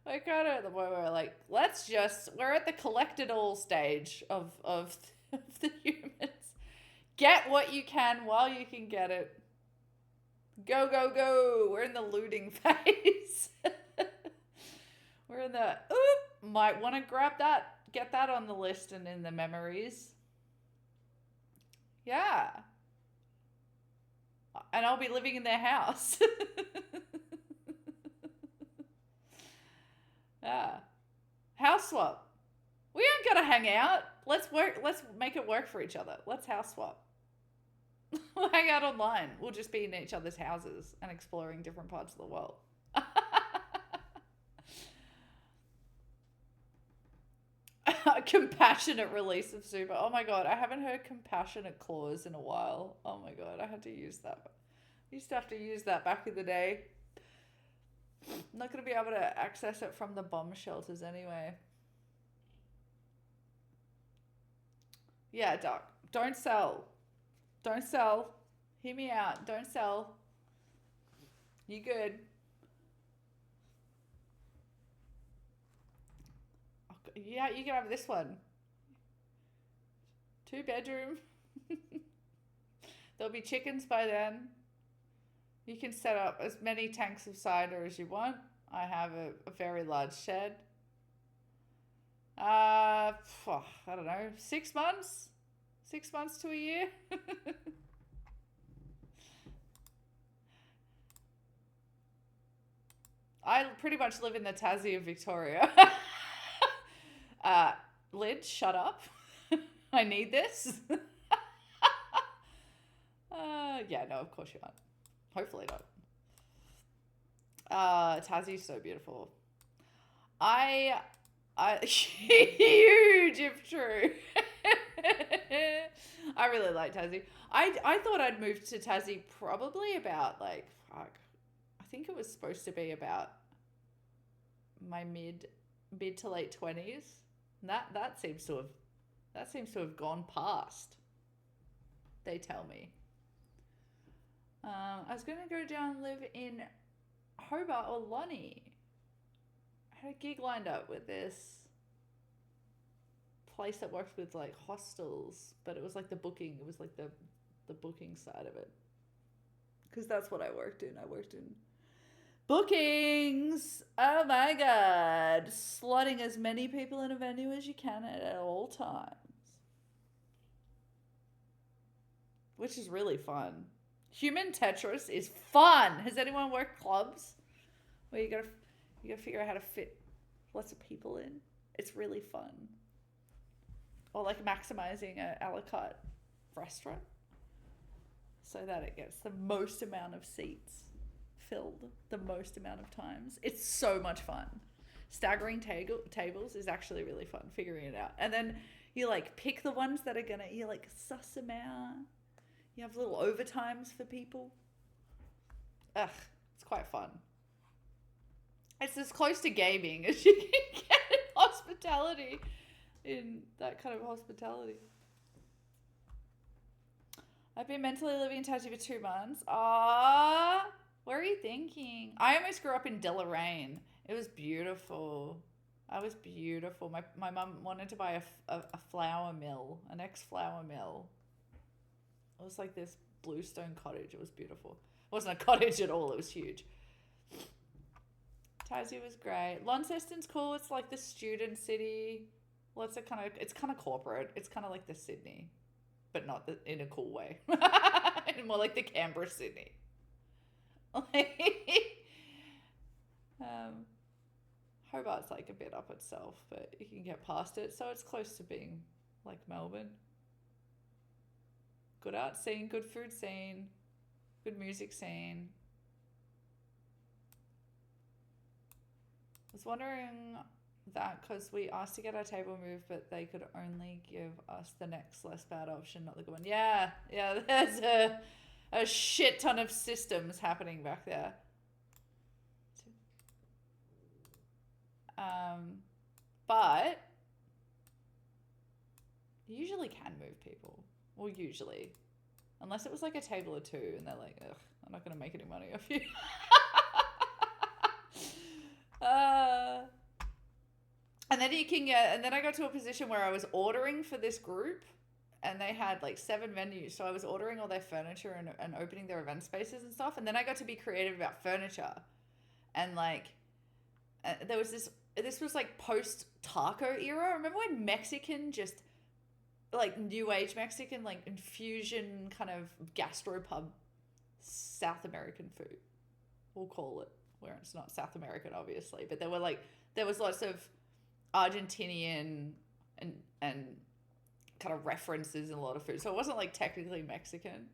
We're kind of at the point where we're like, we're at the collected all stage of the humans. Get what you can while you can get it. Go, go, go. We're in the looting phase. We're in the, might want to grab that, get that on the list and in the memories. Yeah. And I'll be living in their house. Yeah. House swap. We aren't gonna hang out. Let's make it work for each other. Let's house swap. We'll hang out online. We'll just be in each other's houses and exploring different parts of the world. Compassionate release of super. Oh my god, I haven't heard compassionate clause in a while. Oh my god, I had to use that. I used to have to use that back in the day. I'm not going to be able to access it from the bomb shelters anyway. Yeah, Doc. Don't sell. Don't sell. Hear me out. Don't sell. You good. Yeah, you can have this one. 2-bedroom. There'll be chickens by then. You can set up as many tanks of cider as you want. I have a very large shed. I don't know, 6 months? 6 months to a year? I pretty much live in the Tassie of Victoria. Lid, shut up. I need this. Yeah, no, of course you aren't. Hopefully not. Tassie's so beautiful. I huge if true. I really like Tassie. I thought I'd moved to Tassie probably about like, I think it was supposed to be about my mid to late 20s. That seems to have gone past. They tell me. I was going to go down and live in Hobart or Lonnie. I had a gig lined up with this place that works with like hostels, but it was like the booking. It was like the booking side of it. Because that's what I worked in. I worked in bookings. Oh my God. Slotting as many people in a venue as you can at all times. Which is really fun. Human Tetris is fun. Has anyone worked clubs where you gotta figure out how to fit lots of people in. It's really fun. Or like maximizing a la carte restaurant so that it gets the most amount of seats filled the most amount of times. It's so much fun. Staggering tables is actually really fun, figuring it out. And then you like pick the ones that are gonna, you like suss them out. You have little overtimes for people. Ugh, it's quite fun. It's as close to gaming as you can get in hospitality, in that kind of hospitality. I've been mentally living in Tassie for 2 months. Ah, what are you thinking? I almost grew up in Deloraine. It was beautiful. I was beautiful. My mum wanted to buy a flour mill, an ex-flour mill. It was like this bluestone cottage. It was beautiful. It wasn't a cottage at all. It was huge. Tassie was great. Launceston's cool. It's like the student city. Well, it's kind of corporate. It's kind of like the Sydney, but not in a cool way. More like the Canberra Sydney. Hobart's like a bit up itself, but you can get past it. So it's close to being like Melbourne. Good art scene, good food scene, good music scene. I was wondering that because we asked to get our table moved, but they could only give us the next less bad option, not the good one. Yeah, there's a shit ton of systems happening back there. But you usually can move people. Well, usually. Unless it was like a table or two and they're like, ugh, I'm not going to make any money off you. And then you can get, and then I got to a position where I was ordering for this group and they had like 7 venues. So I was ordering all their furniture and opening their event spaces and stuff. And then I got to be creative about furniture. And like, there was this was like post-taco era. Remember when Mexican just, like new age Mexican, like infusion kind of gastropub South American food, we'll call it, where it's not South American obviously, but there was lots of Argentinian and kind of references in a lot of food. So it wasn't like technically Mexican,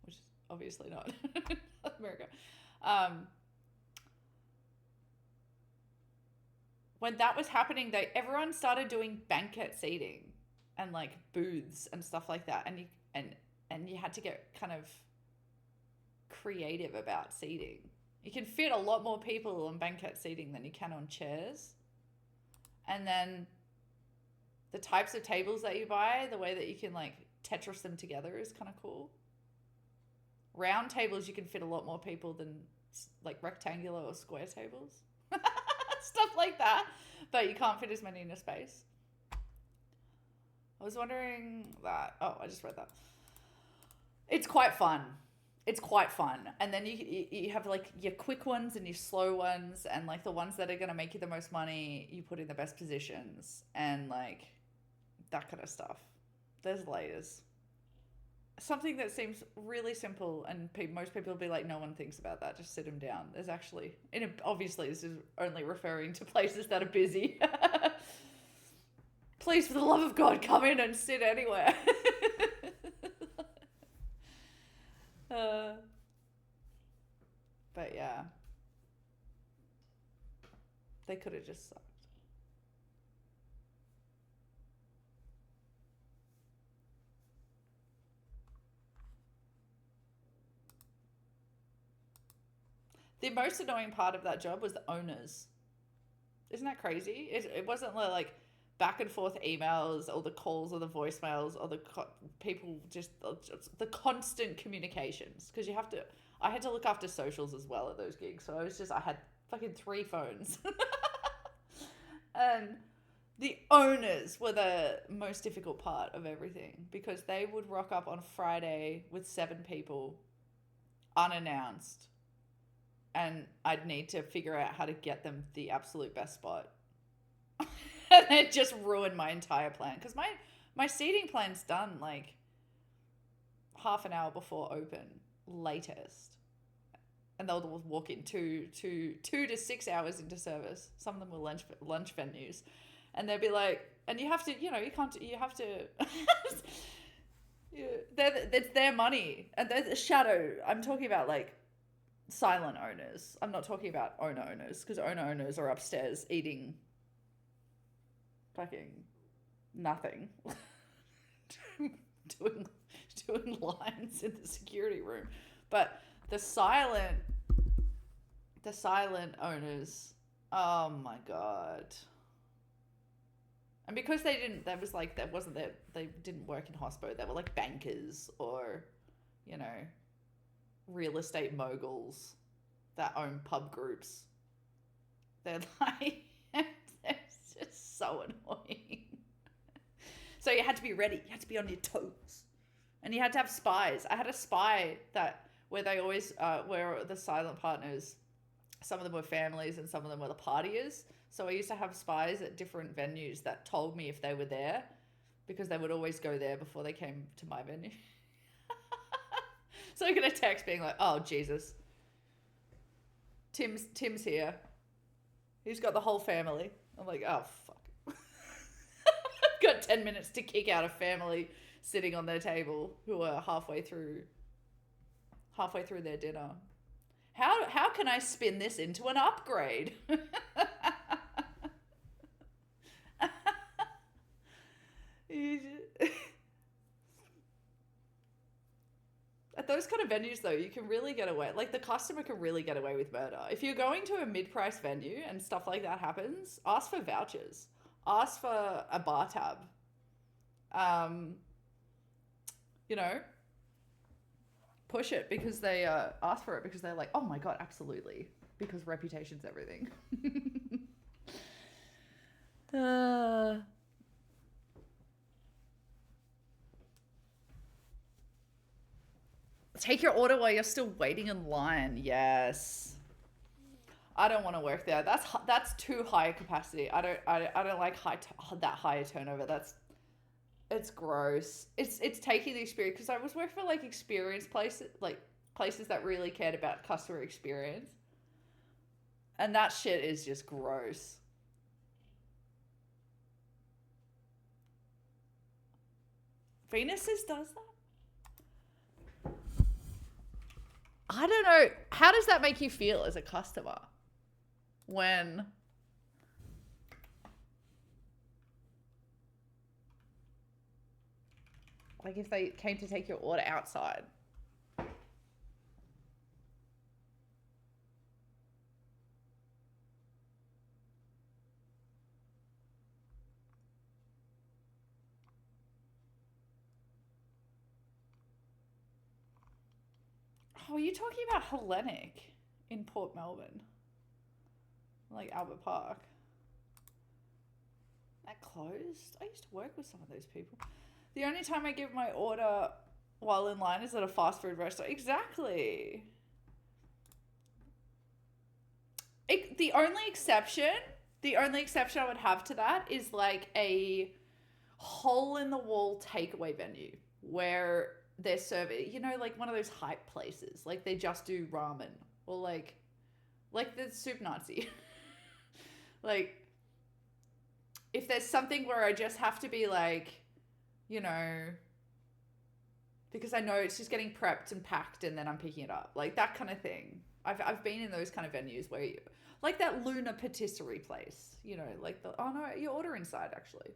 which is obviously not South America. When that was happening, everyone started doing banquet seating and like booths and stuff like that, and you had to get kind of creative about seating. You can fit a lot more people on banquet seating than you can on chairs. And then the types of tables that you buy, the way that you can like Tetris them together is kind of cool. Round tables, you can fit a lot more people than like rectangular or square tables. Stuff like that. But you can't fit as many in a space. I was wondering that. Oh, I just read that. It's quite fun. And then you have like your quick ones and your slow ones, and like the ones that are going to make you the most money, you put in the best positions, and like that kind of stuff. There's layers. Something that seems really simple, and most people will be like, no one thinks about that, just sit them down. There's actually, obviously this is only referring to places that are busy. Please, for the love of God, come in and sit anywhere. But yeah, they could have just sucked. The most annoying part of that job was the owners. Isn't that crazy? It wasn't like back and forth emails or the calls or the voicemails or the people just the constant communications, because I had to look after socials as well at those gigs. So I had fucking 3 phones. And the owners were the most difficult part of everything, because they would rock up on Friday with 7 people unannounced. And I'd need to figure out how to get them the absolute best spot. And it just ruined my entire plan. Because my seating plan's done like half an hour before open, latest. and they'll walk in 2 to 6 hours into service. Some of them were lunch venues, and they'd be like, and you have to, you have to. It's their money, and there's a shadow. I'm talking about like silent owners. I'm not talking about owner owners, because owner owners are upstairs eating fucking nothing, doing lines in the security room. But the silent owners, oh my god. And because they didn't work in hospital, they were like bankers or, real estate moguls that own pub groups. They're like, it's just so annoying. So you had to be ready. You had to be on your toes. And you had to have spies. I had a spy where they always were the silent partners. Some of them were families and some of them were the partiers. So I used to have spies at different venues that told me if they were there, because they would always go there before they came to my venue. So I get a text being like, oh, Jesus. Tim's here. He's got the whole family. I'm like, oh, fuck. I've got 10 minutes to kick out a family sitting on their table who are halfway through their dinner. How can I spin this into an upgrade? At those kind of venues, though, you can really get away. Like, the customer can really get away with murder. If you're going to a mid-price venue and stuff like that happens, ask for vouchers. Ask for a bar tab. Push it because they ask for it because they're like, oh my god, absolutely. Because reputation's everything. Take your order while you're still waiting in line. Yes. I don't want to work there. That's too high a capacity. I don't like that high turnover. It's gross. It's taking the experience, because I was working for like experience places, like places that really cared about customer experience. And that shit is just gross. Venus's does that? I don't know. How does that make you feel as a customer when like if they came to take your order outside? Oh, are you talking about Hellenic in Port Melbourne? Like Albert Park? That closed? I used to work with some of those people. The only time I give my order while in line is at a fast food restaurant. Exactly. The only exception I would have to that is like a hole-in-the-wall takeaway venue where they're serving, like one of those hype places. Like they just do ramen, or like the Soup Nazi. Like, if there's something where I just have to be like, because I know it's just getting prepped and packed and then I'm picking it up. Like that kind of thing. I've been in those kind of venues where like that Luna patisserie place, like oh no, you order inside actually.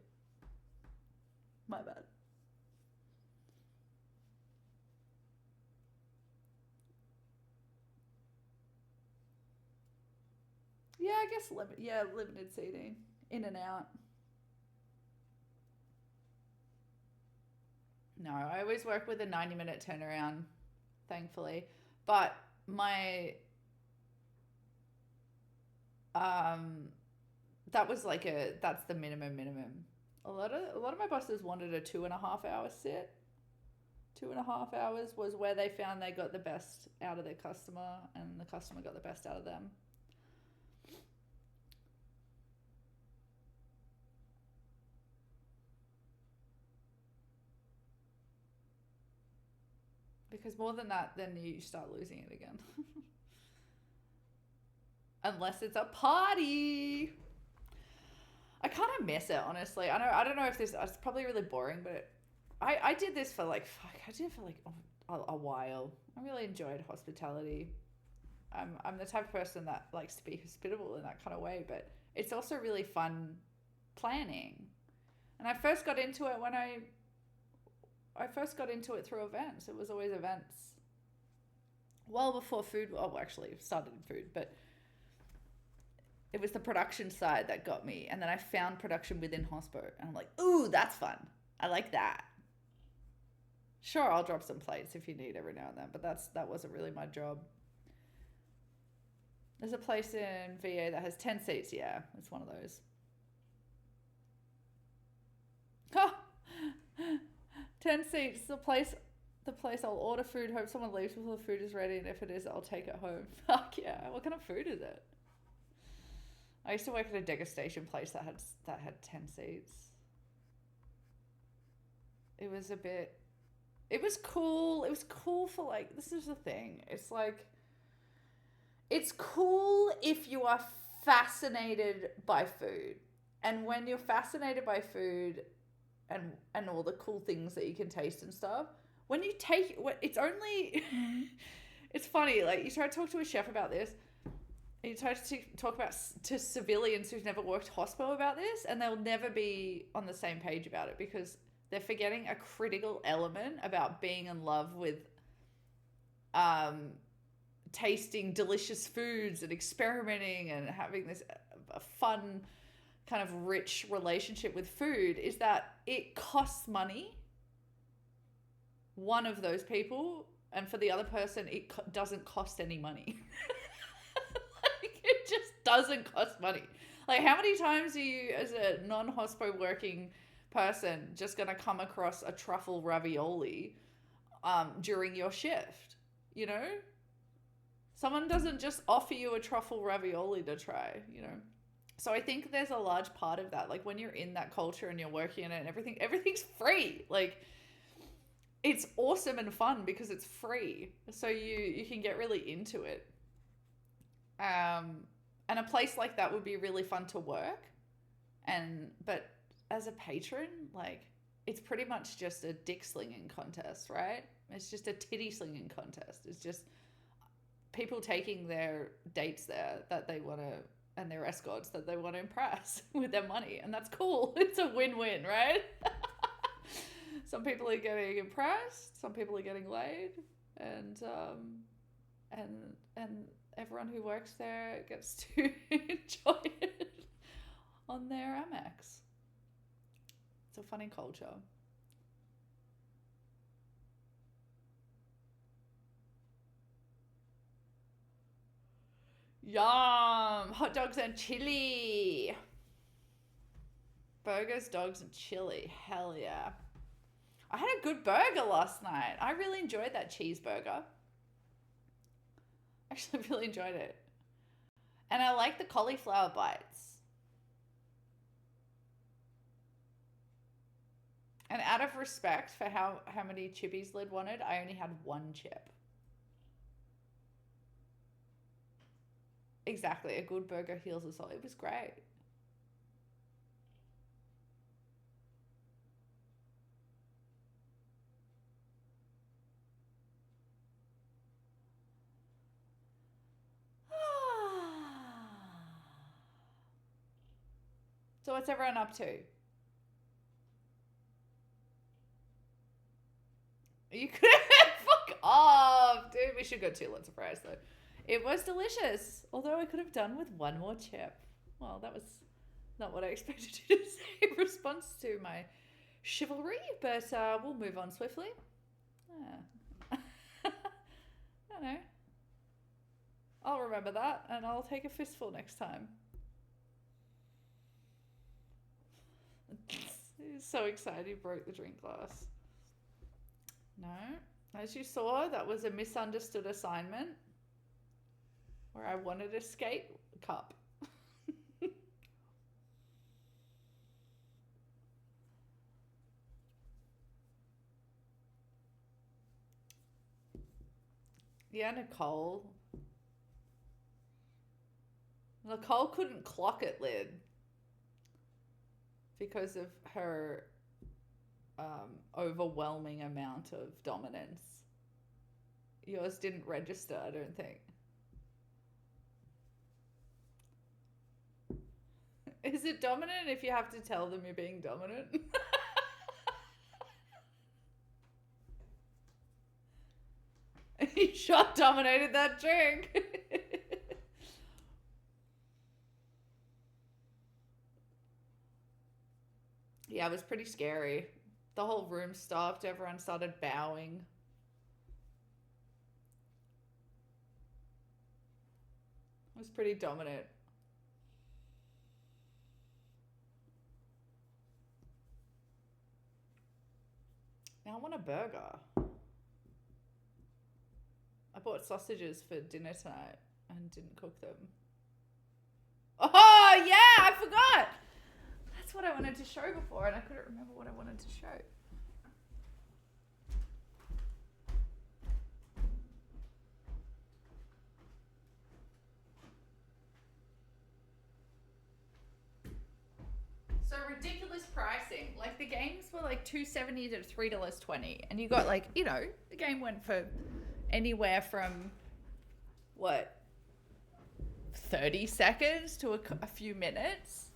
My bad. Yeah, I guess limited seating, in and out. No, I always work with a 90-minute turnaround, thankfully. But my that's the minimum. A lot of my bosses wanted a 2.5 hour sit. 2.5 hours was where they found they got the best out of their customer, and the customer got the best out of them. Because more than that, then you start losing it again. unless it's a party. I kind of miss it, honestly. I don't know if this, it's probably really boring, but I did this for like, a while. I really enjoyed hospitality. I'm the type of person that likes to be hospitable in that kind of way, but it's also really fun planning. And I first got into it when I first got into it through events. It was always events. Well before food, well, actually, it started in food, but it was the production side that got me. And then I found production within hospo. And I'm like, ooh, that's fun. I like that. Sure, I'll drop some plates if you need every now and then, but that wasn't really my job. There's a place in VA that has 10 seats. Yeah, it's one of those. Oh, 10 seats. The place I'll order food, hope someone leaves before the food is ready, and if it is, I'll take it home. Fuck yeah. What kind of food is it? I used to work at a degustation place that had 10 seats. It was cool. It was cool for like, this is the thing. It's like, it's cool if you are fascinated by food. And when you're fascinated by food and all the cool things that you can taste and stuff, when you take, it's only, it's funny, like you try to talk to a chef about this, and you try to talk about to civilians who've never worked hospo about this, and they'll never be on the same page about it because they're forgetting a critical element about being in love with tasting delicious foods and experimenting and having this a fun kind of rich relationship with food, is that it costs money, one of those people, and for the other person it doesn't cost any money. Like, it just doesn't cost money. Like, how many times are you as a non-hospo working person just gonna come across a truffle ravioli during your shift? You know, someone doesn't just offer you a truffle ravioli to try, you know. So I think there's a large part of that, like when you're in that culture and you're working in it and everything's free. Like, it's awesome and fun because it's free, so you can get really into it. And a place like that would be really fun to work, but as a patron, like, it's pretty much just a dick slinging contest, right? It's just a titty slinging contest. It's just people taking their dates there that they want to, and their escorts that they want to impress with their money, and that's cool. It's a win-win, right? Some people are getting impressed, some people are getting laid, and everyone who works there gets to enjoy it on their Amex. It's a funny culture. Yum! Hot dogs and chili. Burgers, dogs, and chili. Hell yeah. I had a good burger last night. I really enjoyed that cheeseburger. Actually, really enjoyed it. And I like the cauliflower bites. And out of respect for how many chippies Lid wanted, I only had one chip. Exactly. A good burger heals us all. It was great. So what's everyone up to? You could fuck off, dude. We should go to Let's Surprise though. It was delicious, although I could have done with one more chip. Well, that was not what I expected you to say in response to my chivalry, but we'll move on swiftly. I don't know. I'll remember that, and I'll take a fistful next time. He's so excited he broke the drink glass. No, as you saw, that was a misunderstood assignment where I wanted a skate cup. Yeah, Nicole. Nicole couldn't clock it, Lid, because of her overwhelming amount of dominance. Yours didn't register, I don't think. Is it dominant if you have to tell them you're being dominant? You shot dominated that drink. Yeah, it was pretty scary. The whole room stopped. Everyone started bowing. It was pretty dominant. Now I want a burger. I bought sausages for dinner tonight and didn't cook them. Oh, yeah, I forgot. That's what I wanted to show before and I couldn't remember what I wanted to show. So ridiculous pricing. Like the games were like $2.70 to $3.20. And you got like, you know, the game went for anywhere from what, 30 seconds to a few minutes.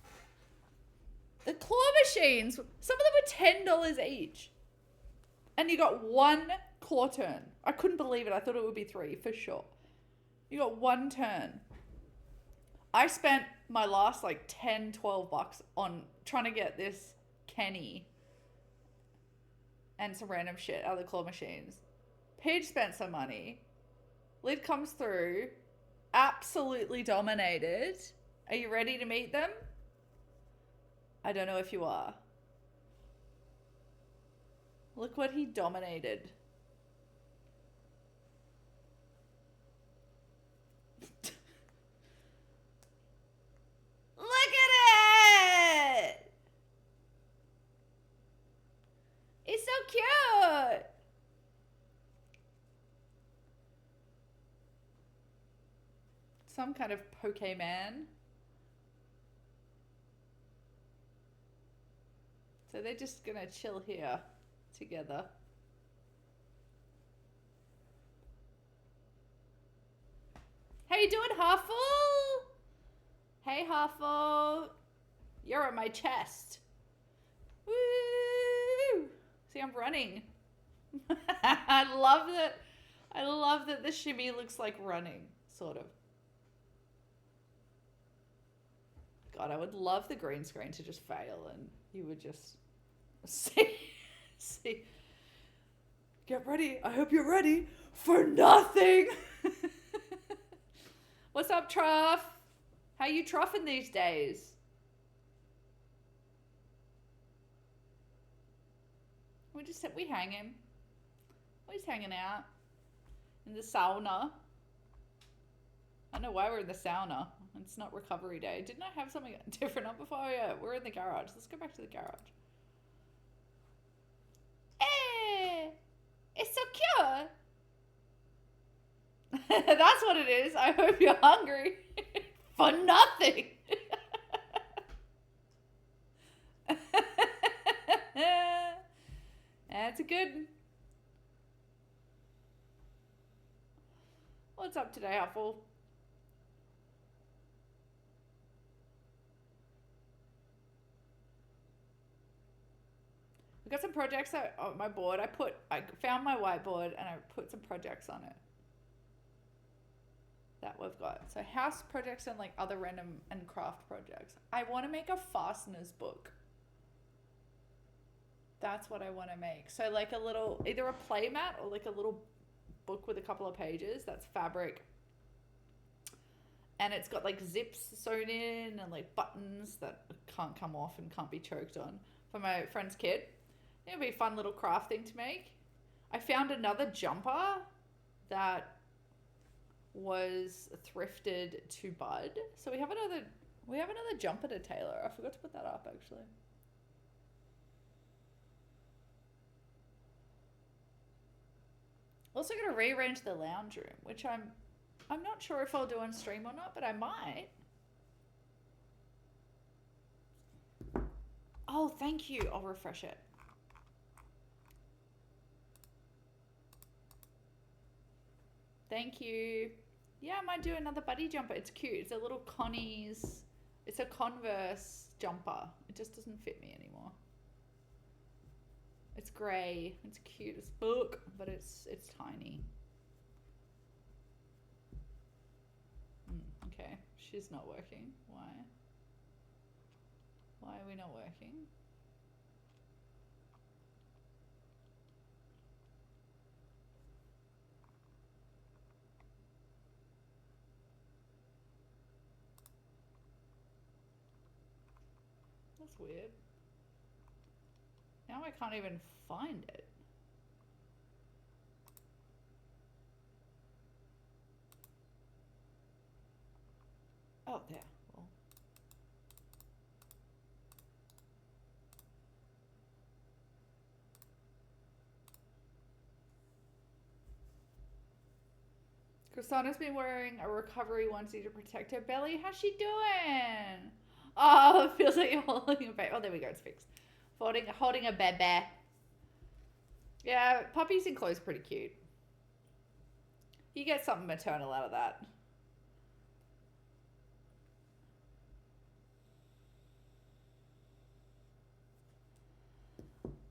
The claw machines, some of them were $10 each. And you got one claw turn. I couldn't believe it. I thought it would be 3 for sure. You got one turn. I spent my last like 10, 12 bucks on trying to get this Kenny and some random shit out of the claw machines. Paige spent some money. Lid comes through. Absolutely dominated. Are you ready to meet them? I don't know if you are. Look what he dominated. Look at it! It's so cute! Some kind of Pokemon. So they're just gonna chill here together. How you doing, Huffle? Hey, Huffle. You're at my chest. Woo! See, I'm running. I love that the shimmy looks like running, sort of. God, I would love the green screen to just fail and you would just see. Get ready. I hope you're ready for nothing. What's up, Truff? How you truffing these days? We hang him. We're just hanging out in the sauna. I don't know why we're in the sauna. It's not recovery day. Didn't I have something different up before? Oh, yeah, we're in the garage. Let's go back to the garage. Hey, it's so cute. That's what it is. I hope you're hungry for nothing. That's a good. What's up today, Huffle? We got some projects on my board. I found my whiteboard and I put some projects on it that we've got. So house projects and like other random and craft projects. I want to make a fasteners book. That's what I want to make. So like a little, either a play mat or like a little book with a couple of pages that's fabric. And it's got like zips sewn in and like buttons that can't come off and can't be choked on for my friend's kid. It'll be a fun little craft thing to make. I found another jumper that was thrifted to Bud. So we have another jumper to tailor. I forgot to put that up actually. Also gonna rearrange the lounge room, which I'm not sure if I'll do on stream or not, but I might. Oh, thank you. I'll refresh it. Thank you. Yeah, I might do another buddy jumper. It's cute. It's a little Connie's. It's a Converse jumper. It just doesn't fit me anymore. It's grey. It's cute as fuck, but it's tiny. Okay, she's not working. Why? Why are we not working? That's weird. Now I can't even find it. Oh, there. Well. Chrisana's been wearing a recovery onesie to protect her belly. How's she doing? Oh, it feels like you're holding a baby. Oh, there we go. It's fixed. Holding a baby. Yeah, puppies in clothes are pretty cute. You get something maternal out of that.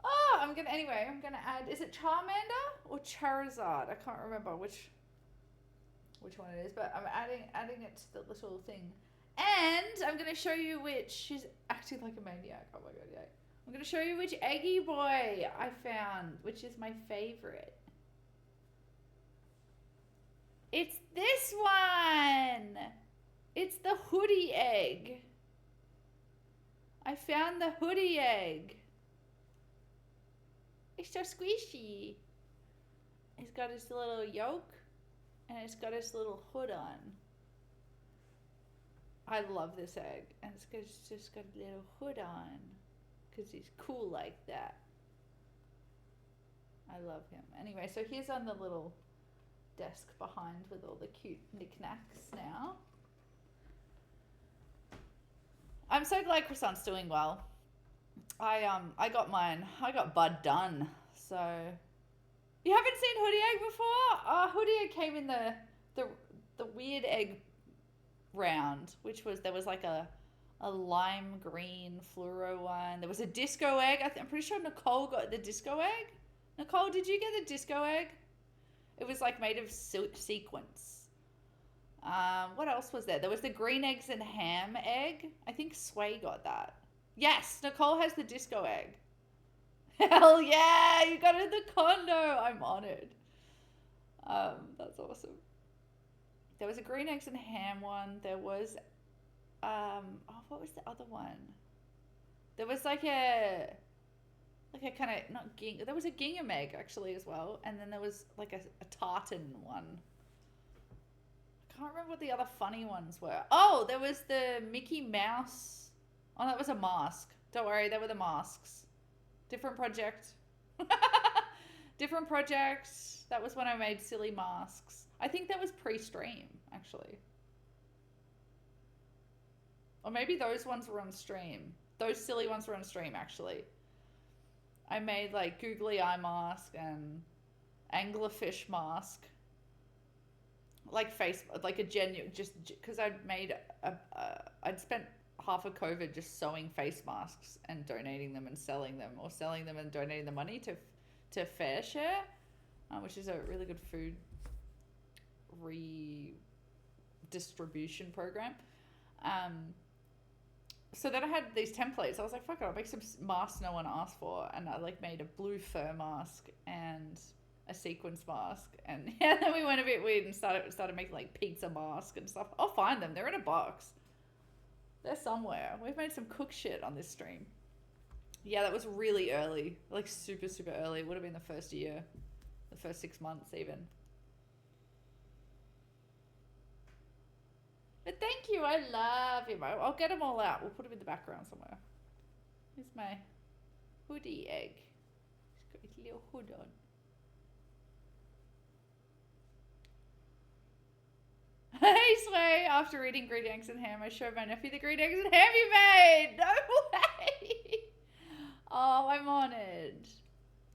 Oh, I'm gonna add, is it Charmander or Charizard? I can't remember which one it is, but I'm adding it to the little thing. And I'm gonna show you which, she's acting like a maniac. Oh my god, yeah. I'm gonna show you which Eggy boy I found, which is my favorite. It's this one. It's the hoodie egg. I found the hoodie egg. It's so squishy. It's got its little yolk and it's got its little hood on. I love this egg, and it's just got a little hood on because he's cool like that. I love him. Anyway, so here's on the little desk behind with all the cute knickknacks now. I'm so glad Croissant's doing well. I got Bud done. So you haven't seen Hoodie Egg before? Hoodie Egg came in the weird egg round, which was, there was like a lime green fluoro one. There was a disco egg. I'm pretty sure Nicole got the disco egg. Nicole, did you get the disco egg? It was like made of sequins. What else was there? There was the green eggs and ham egg. I think Sway got that. Yes, Nicole has the disco egg. Hell yeah, you got it in the condo. I'm honored. That's awesome. There was a green eggs and ham one. There was, what was the other one? There was like a kind of, not ging, there was a gingham egg actually as well. And then there was like a tartan one. I can't remember what the other funny ones were. Oh, there was the Mickey Mouse. Oh, that was a mask. Don't worry, they were the masks. Different project. Different project. That was when I made silly masks. I think that was pre-stream, actually. Or maybe those ones were on stream. Those silly ones were on stream, actually. I made like googly eye mask and anglerfish mask. Like like a genuine, just because I'd made I'd spent half of COVID just sewing face masks and donating them and selling them, or selling them and donating the money to Fair Share, which is a really good food redistribution program. So then I had these templates. I was like, fuck it, I'll make some masks no one asked for. And I like made a blue fur mask and a sequence mask. And yeah, then we went a bit weird and started making like pizza mask and stuff. I'll find them. They're in a box. They're somewhere. We've made some cook shit on this stream. Yeah, that was really early. Like super, super early. It would have been the first year. The first 6 months even. But thank you. I love him. I'll get them all out. We'll put him in the background somewhere. Here's my hoodie egg. He's got his little hood on. Hey Sway, after eating green eggs and ham, I showed my nephew the green eggs and ham you made. No way. Oh, I'm honored.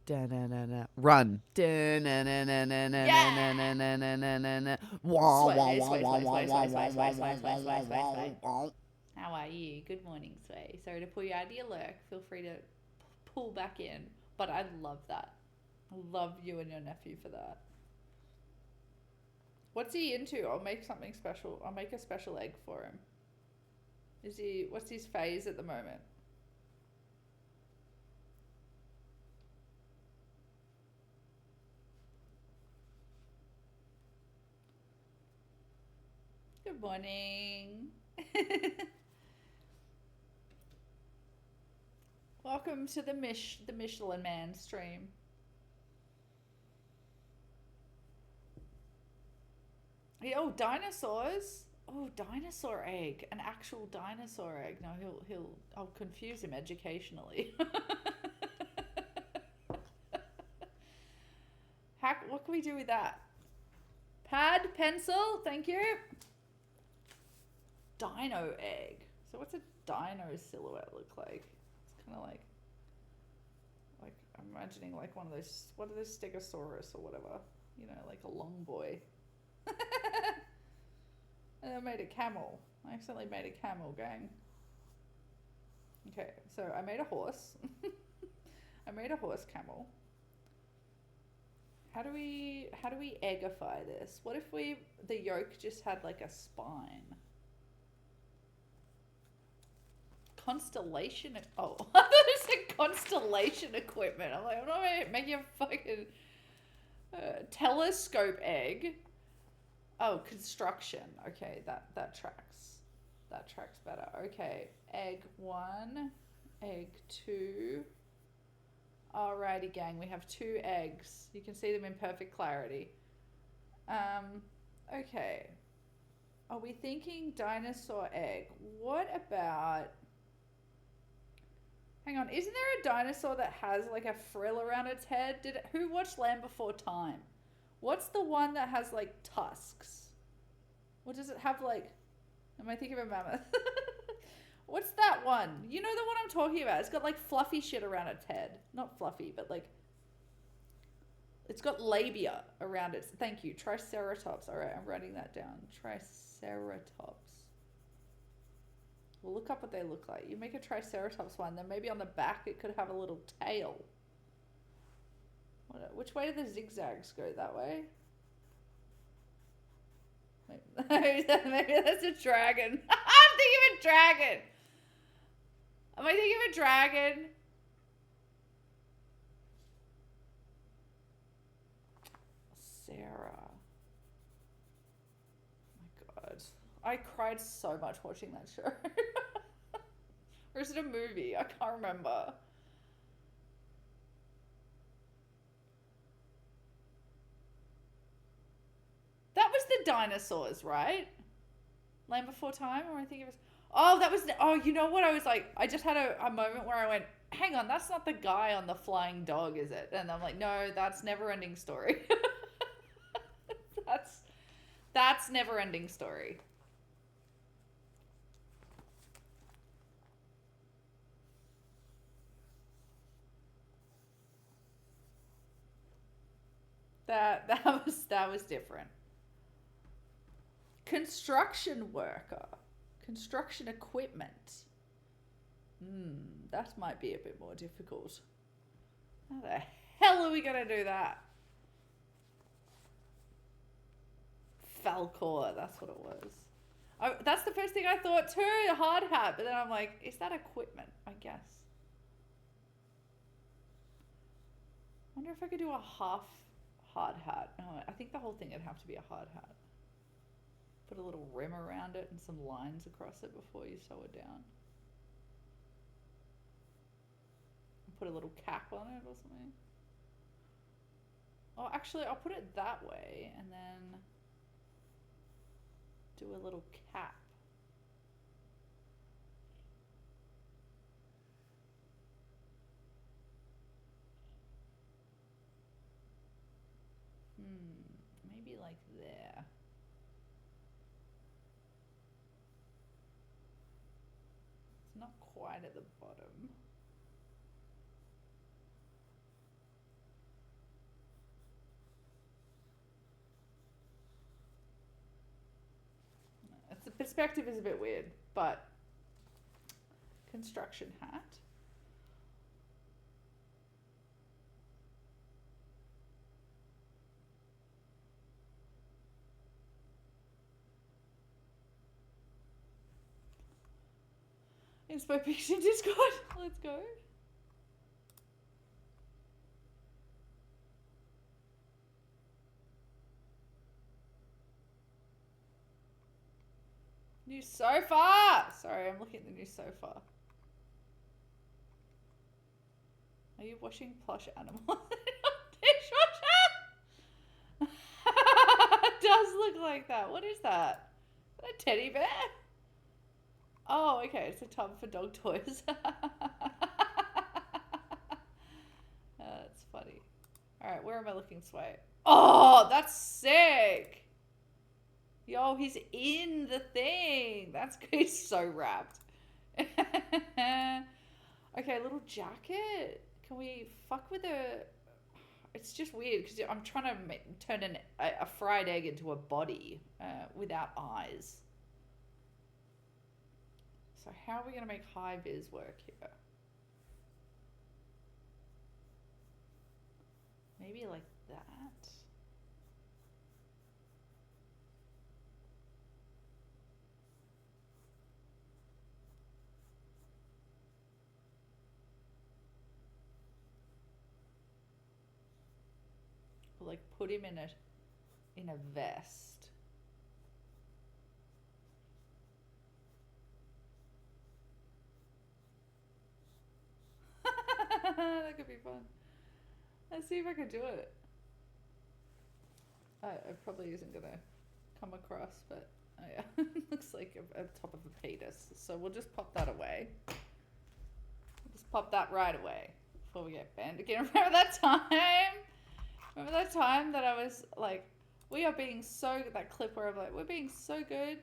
Da-na-na-na. Run. Da-na-na-na-na-na-na-na-na-na-na-na. Wah, wah, Sway, wah, sway, wah, sway, wah, sway, wah, sway, sway, wah, sway, wah, sway, sway, sway, sway, wah, sway. wah. How are you? Good morning, Sway. Sorry to pull you out of your lurk. Feel free to pull back in. But I love that. I love you and your nephew for that. What's he into? I'll make something special. I'll make a special egg for him. What's his phase at the moment? Good morning. Welcome to the Michelin Man stream. Yeah, oh, dinosaurs. Oh, dinosaur egg. An actual dinosaur egg. No, I'll confuse him educationally. What can we do with that? Pad, pencil, thank you. Dino egg. So what's a dino silhouette look like? It's kind of like I'm imagining like one of those, what are those, Stegosaurus or whatever, you know, like a long boy. And I made a camel. I accidentally made a camel, gang. Okay, so I made a horse. I made a horse camel. How do we eggify this? What if the yolk just had like a spine? Constellation. Oh, I thought it said constellation equipment. I'm like, I'm not making a fucking telescope egg. Oh, construction. Okay, that tracks. That tracks better. Okay, egg 1, egg 2. Alrighty, gang. We have 2 eggs. You can see them in perfect clarity. Okay. Are we thinking dinosaur egg? What about... Hang on, isn't there a dinosaur that has like a frill around its head? Who watched Land Before Time? What's the one that has like tusks? What does it have like? Am I thinking of a mammoth? What's that one? You know the one I'm talking about. It's got like fluffy shit around its head. Not fluffy, but like it's got labia around it. Thank you. Triceratops. All right, I'm writing that down. Triceratops. We'll look up what they look like. You make a Triceratops one, then maybe on the back it could have a little tail. Which way do the zigzags go? That way? Maybe that's a dragon. I'm thinking of a dragon. Am I thinking of a dragon? Sarah. Oh my God. I cried so much watching that show. Or is it a movie? I can't remember. That was the dinosaurs, right? Land Before Time, or I think it was... Oh, that was... Oh, you know what? I was like... I just had a moment where I went, hang on, that's not the guy on the flying dog, is it? And I'm like, no, that's Never Ending Story. That's Never Ending Story. That was different. Construction worker. Construction equipment. That might be a bit more difficult. How the hell are we gonna do that? Falcor, that's what it was. That's the first thing I thought too, a hard hat. But then I'm like, is that equipment? I guess. I wonder if I could do a half hard hat. No, I think the whole thing would have to be a hard hat. Put a little rim around it and some lines across it before you sew it down. Put a little cap on it or something. Oh, actually, I'll put it that way and then do a little cap. Maybe like there. It's not quite at the bottom. perspective is a bit weird, but construction hat. Inspo Pixie Discord. Let's go. New sofa! Sorry, I'm looking at the new sofa. Are you washing plush animals in your dishwasher? It does look like that. What is that? Is that a teddy bear? Oh, okay. It's a tub for dog toys. That's funny. Alright, where am I looking, Sway? Oh, that's sick! Yo, he's in the thing. That's good. He's so wrapped. Okay, little jacket. Can we fuck with a... It's just weird because I'm trying to turn a fried egg into a body without eyes. So how are we going to make high vis work here? Maybe like that. Like put him in a vest. That could be fun. Let's see if I can do it. It probably isn't gonna come across, but oh yeah, looks like a top of a penis. So we'll just pop that away. Just pop that right away before we get banned again. Remember that time? Remember that time that I was like, we are being so, that clip where I'm like, we're being so good.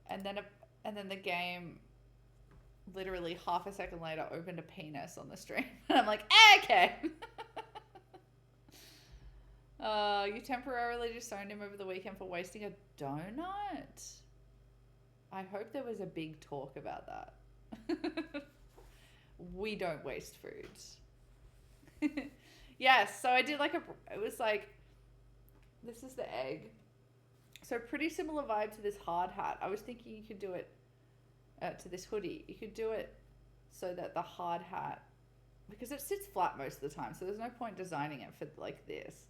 And then the game literally half a second later opened a penis on the stream. And I'm like, okay. You temporarily disowned him over the weekend for wasting a donut. I hope there was a big talk about that. We don't waste food. Yes, so I did like it was like, this is the egg. So pretty similar vibe to this hard hat. I was thinking you could do it to this hoodie. You could do it so that the hard hat, because it sits flat most of the time, so there's no point designing it for like this.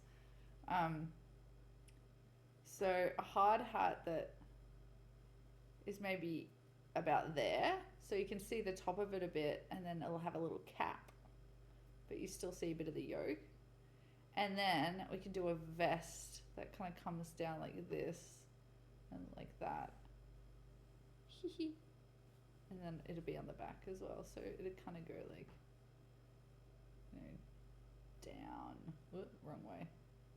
So a hard hat that is maybe about there, so you can see the top of it a bit, and then it'll have a little cap, but you still see a bit of the yoke. And then we can do a vest that kind of comes down like this and like that. And then it'll be on the back as well, so it'll kind of go like, you know, down. Whoop, wrong way.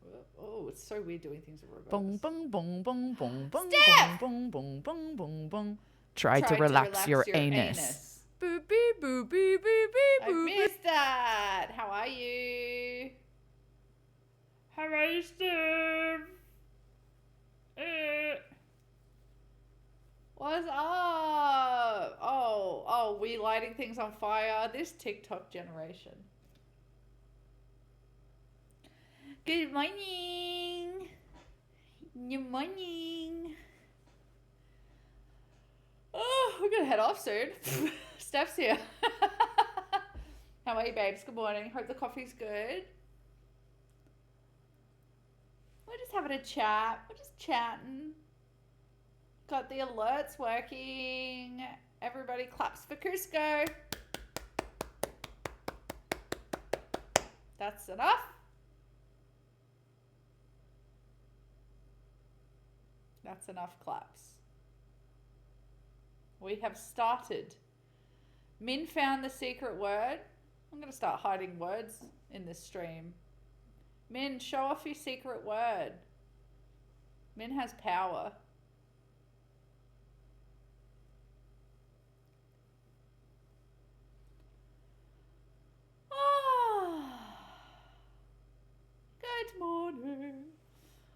Whoop. Oh, it's so weird doing things in reverse. Bong bong bong bong bong bong Steph! bong bong bong bong bong. Try to relax your anus. Boo bee boo bee boo bee I boo. missed that. How are you? How are you, Steve? What's up? Oh, we lighting things on fire. This TikTok generation. Good morning. Good morning. Oh, we're gonna head off soon. Steph's here. How are you, babes? Good morning. Hope the coffee's good. We're just having a chat. We're just chatting. Got the alerts working. Everybody claps for Cusco. That's enough. That's enough claps. We have started. Min found the secret word. I'm going to start hiding words in this stream. Min, show off your secret word. Min has power. Good morning.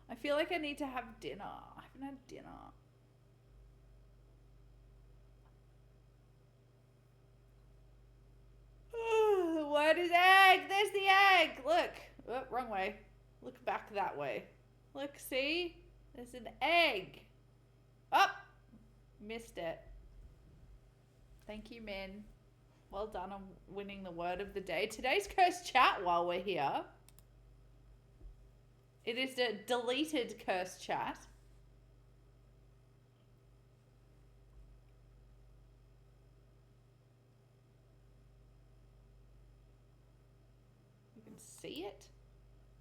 I feel feel like I need to have dinner. I haven't had dinner. What is egg? There's the egg. Look. Oh, wrong way. Look back that way. Look, see? There's an egg. Oh! Missed it. Thank you, Min. Well done on winning the word of the day. Today's cursed chat while we're here. It is the deleted cursed chat. You can see it.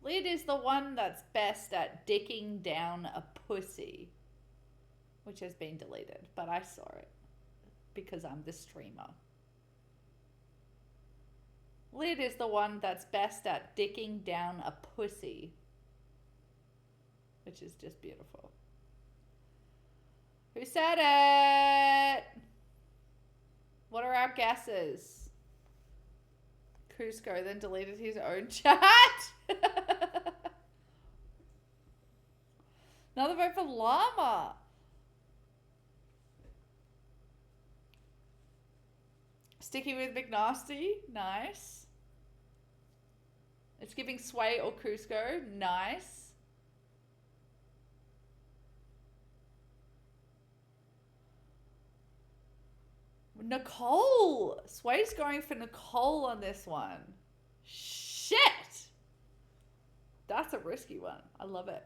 Lid is the one that's best at dicking down a pussy, which has been deleted, but I saw it because I'm the streamer. Lid is the one that's best at dicking down a pussy, which is just beautiful. Who said it? What are our guesses? Cusco then deleted his own chat. Another vote for llama. Sticking with McNasty. Nice. It's giving Sway or Cusco. Nice. Nicole. Sway's going for Nicole on this one. Shit. That's a risky one. I love it.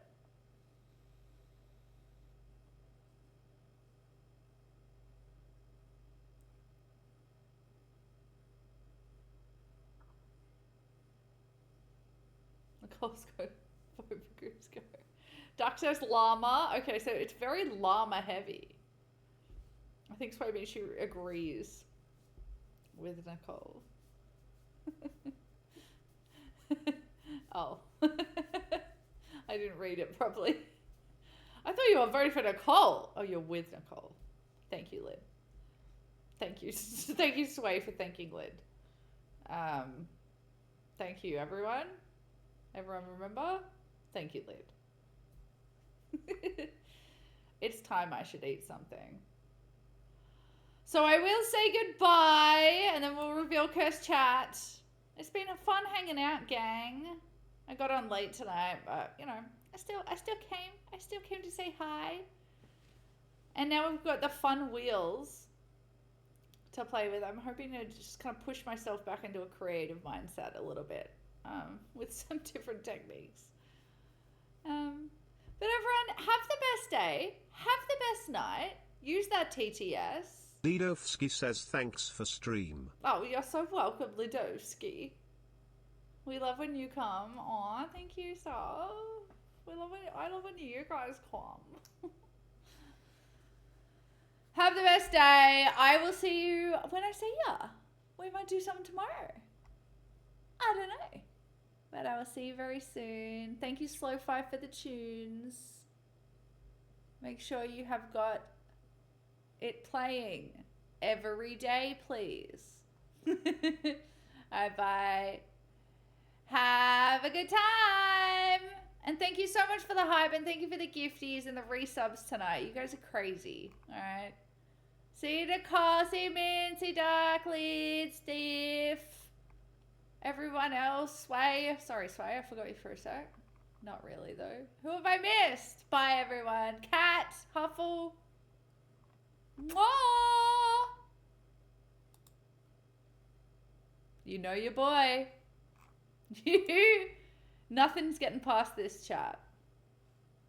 Nicole's going for Cusco. Duck says llama. Okay, so it's very llama heavy. I think Sway means she agrees with Nicole. Oh. I didn't read it properly. I thought you were voting for Nicole. Oh, you're with Nicole. Thank you, Lid. Thank you. Thank you, Sway, for thanking Lid. Thank you, everyone. Everyone remember? Thank you, Lid. It's time I should eat something. So I will say goodbye, and then we'll reveal Cursed Chat. It's been a fun hanging out, gang. I got on late tonight, but you know, I still came to say hi. And now we've got the fun wheels to play with. I'm hoping to just kind of push myself back into a creative mindset a little bit, with some different techniques. But everyone, have the best day, have the best night. Use that TTS. Lidovsky says thanks for stream. Oh, you're so welcome, Lidovsky. We love when you come. Aw, thank you, so. I love when you guys come. Have the best day. I will see you when I see ya. We might do something tomorrow. I don't know. But I will see you very soon. Thank you, Slow5, for the tunes. Make sure you have got it playing every day, please. Bye-bye. Have a good time. And thank you so much for the hype, and thank you for the gifties and the resubs tonight. You guys are crazy. All right. See you, Nicole. See you, Min. See you, Dark Lead, Steve. Everyone else. Sway. Sorry, Sway. I forgot you for a sec. Not really, though. Who have I missed? Bye, everyone. Cat. Huffle. Mwah! You know your boy. Nothing's getting past this chat.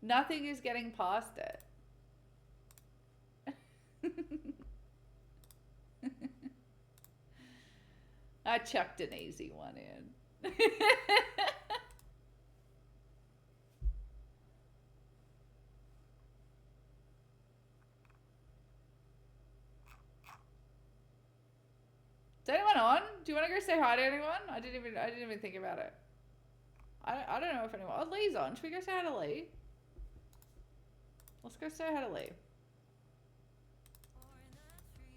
Nothing is getting past it. I chucked an easy one in. Is anyone on? Do you want to go say hi to anyone? I didn't even think about it. I don't know if anyone. Oh, Lee's on. Should we go say hi to Lee? Let's go say hi to Lee.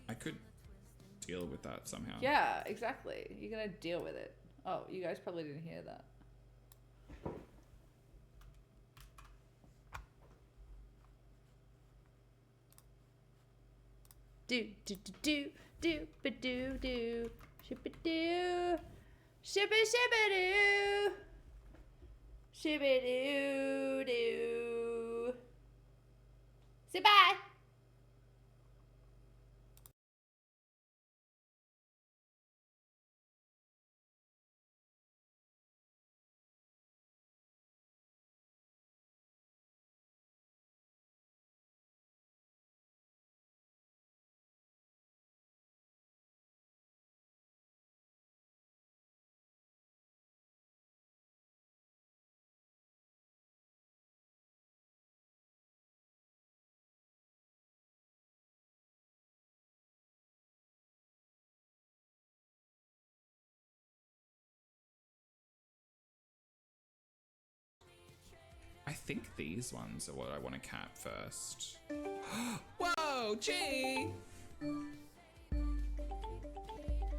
I could deal with that somehow. Yeah, exactly. You're gonna deal with it. Oh, you guys probably didn't hear that. Do do do do do ba do do. Shibba do. Shibba shibba do. Shibba do do. Say bye. I think these ones are what I want to cap first. Whoa, gee!